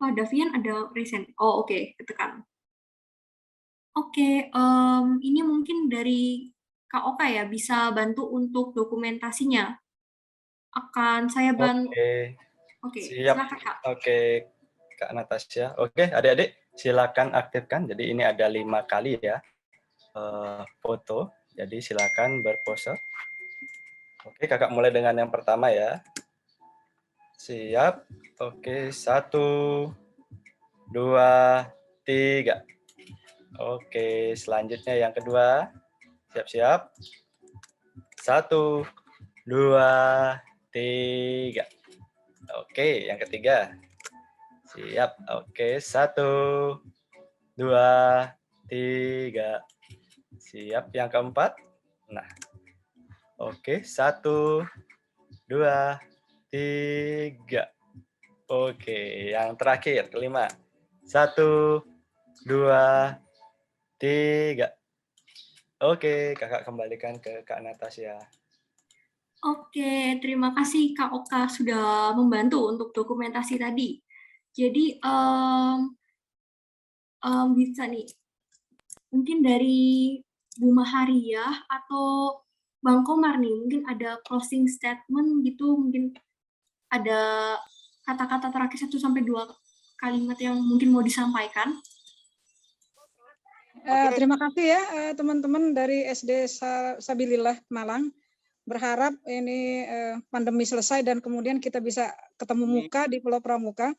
Wah, Davian ada recent. Oh oke, ketekan. Oke, ini mungkin dari Kak Oka ya, bisa bantu untuk dokumentasinya. Akan saya bantu. Oke, silakan Kak. Oke, Kak Natasha. Oke, adik-adik silakan aktifkan. Jadi ini ada 5 kali ya foto. Jadi silakan berpose. Oke, kakak mulai dengan yang pertama ya. Siap. Oke, 1, 2, 3. Oke, selanjutnya yang kedua. Siap-siap. 1, 2, 3. Oke, yang ketiga. Siap. Oke, 1, 2, 3. Siap. Yang keempat. Nah. Oke, 1, 2, 3. Oke, yang terakhir, kelima. 1, 2, 3. Oke, kakak kembalikan ke Kak Natasha. Oke, terima kasih Kak Oka sudah membantu untuk dokumentasi tadi. Jadi bisa nih, mungkin dari Bu Mahariah atau Bang Komar nih, mungkin ada closing statement gitu, mungkin ada kata-kata terakhir 1 sampai 2 kalimat yang mungkin mau disampaikan. Terima kasih ya teman-teman dari SD Sabilillah Malang. Berharap ini pandemi selesai dan kemudian kita bisa ketemu muka di Pulau Pramuka.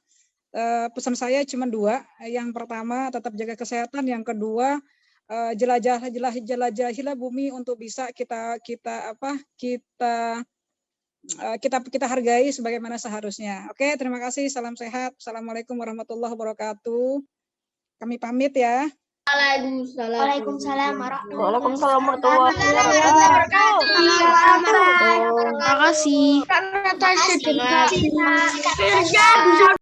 Pesan saya cuma 2. Yang pertama tetap jaga kesehatan, yang kedua jelajahilah bumi untuk bisa kita hargai sebagaimana seharusnya. Oke, terima kasih. Salam sehat. Assalamualaikum warahmatullahi wabarakatuh. Kami pamit ya. Waalaikumsalam warahmatullahi wabarakatuh. Terima kasih. Terima kasih.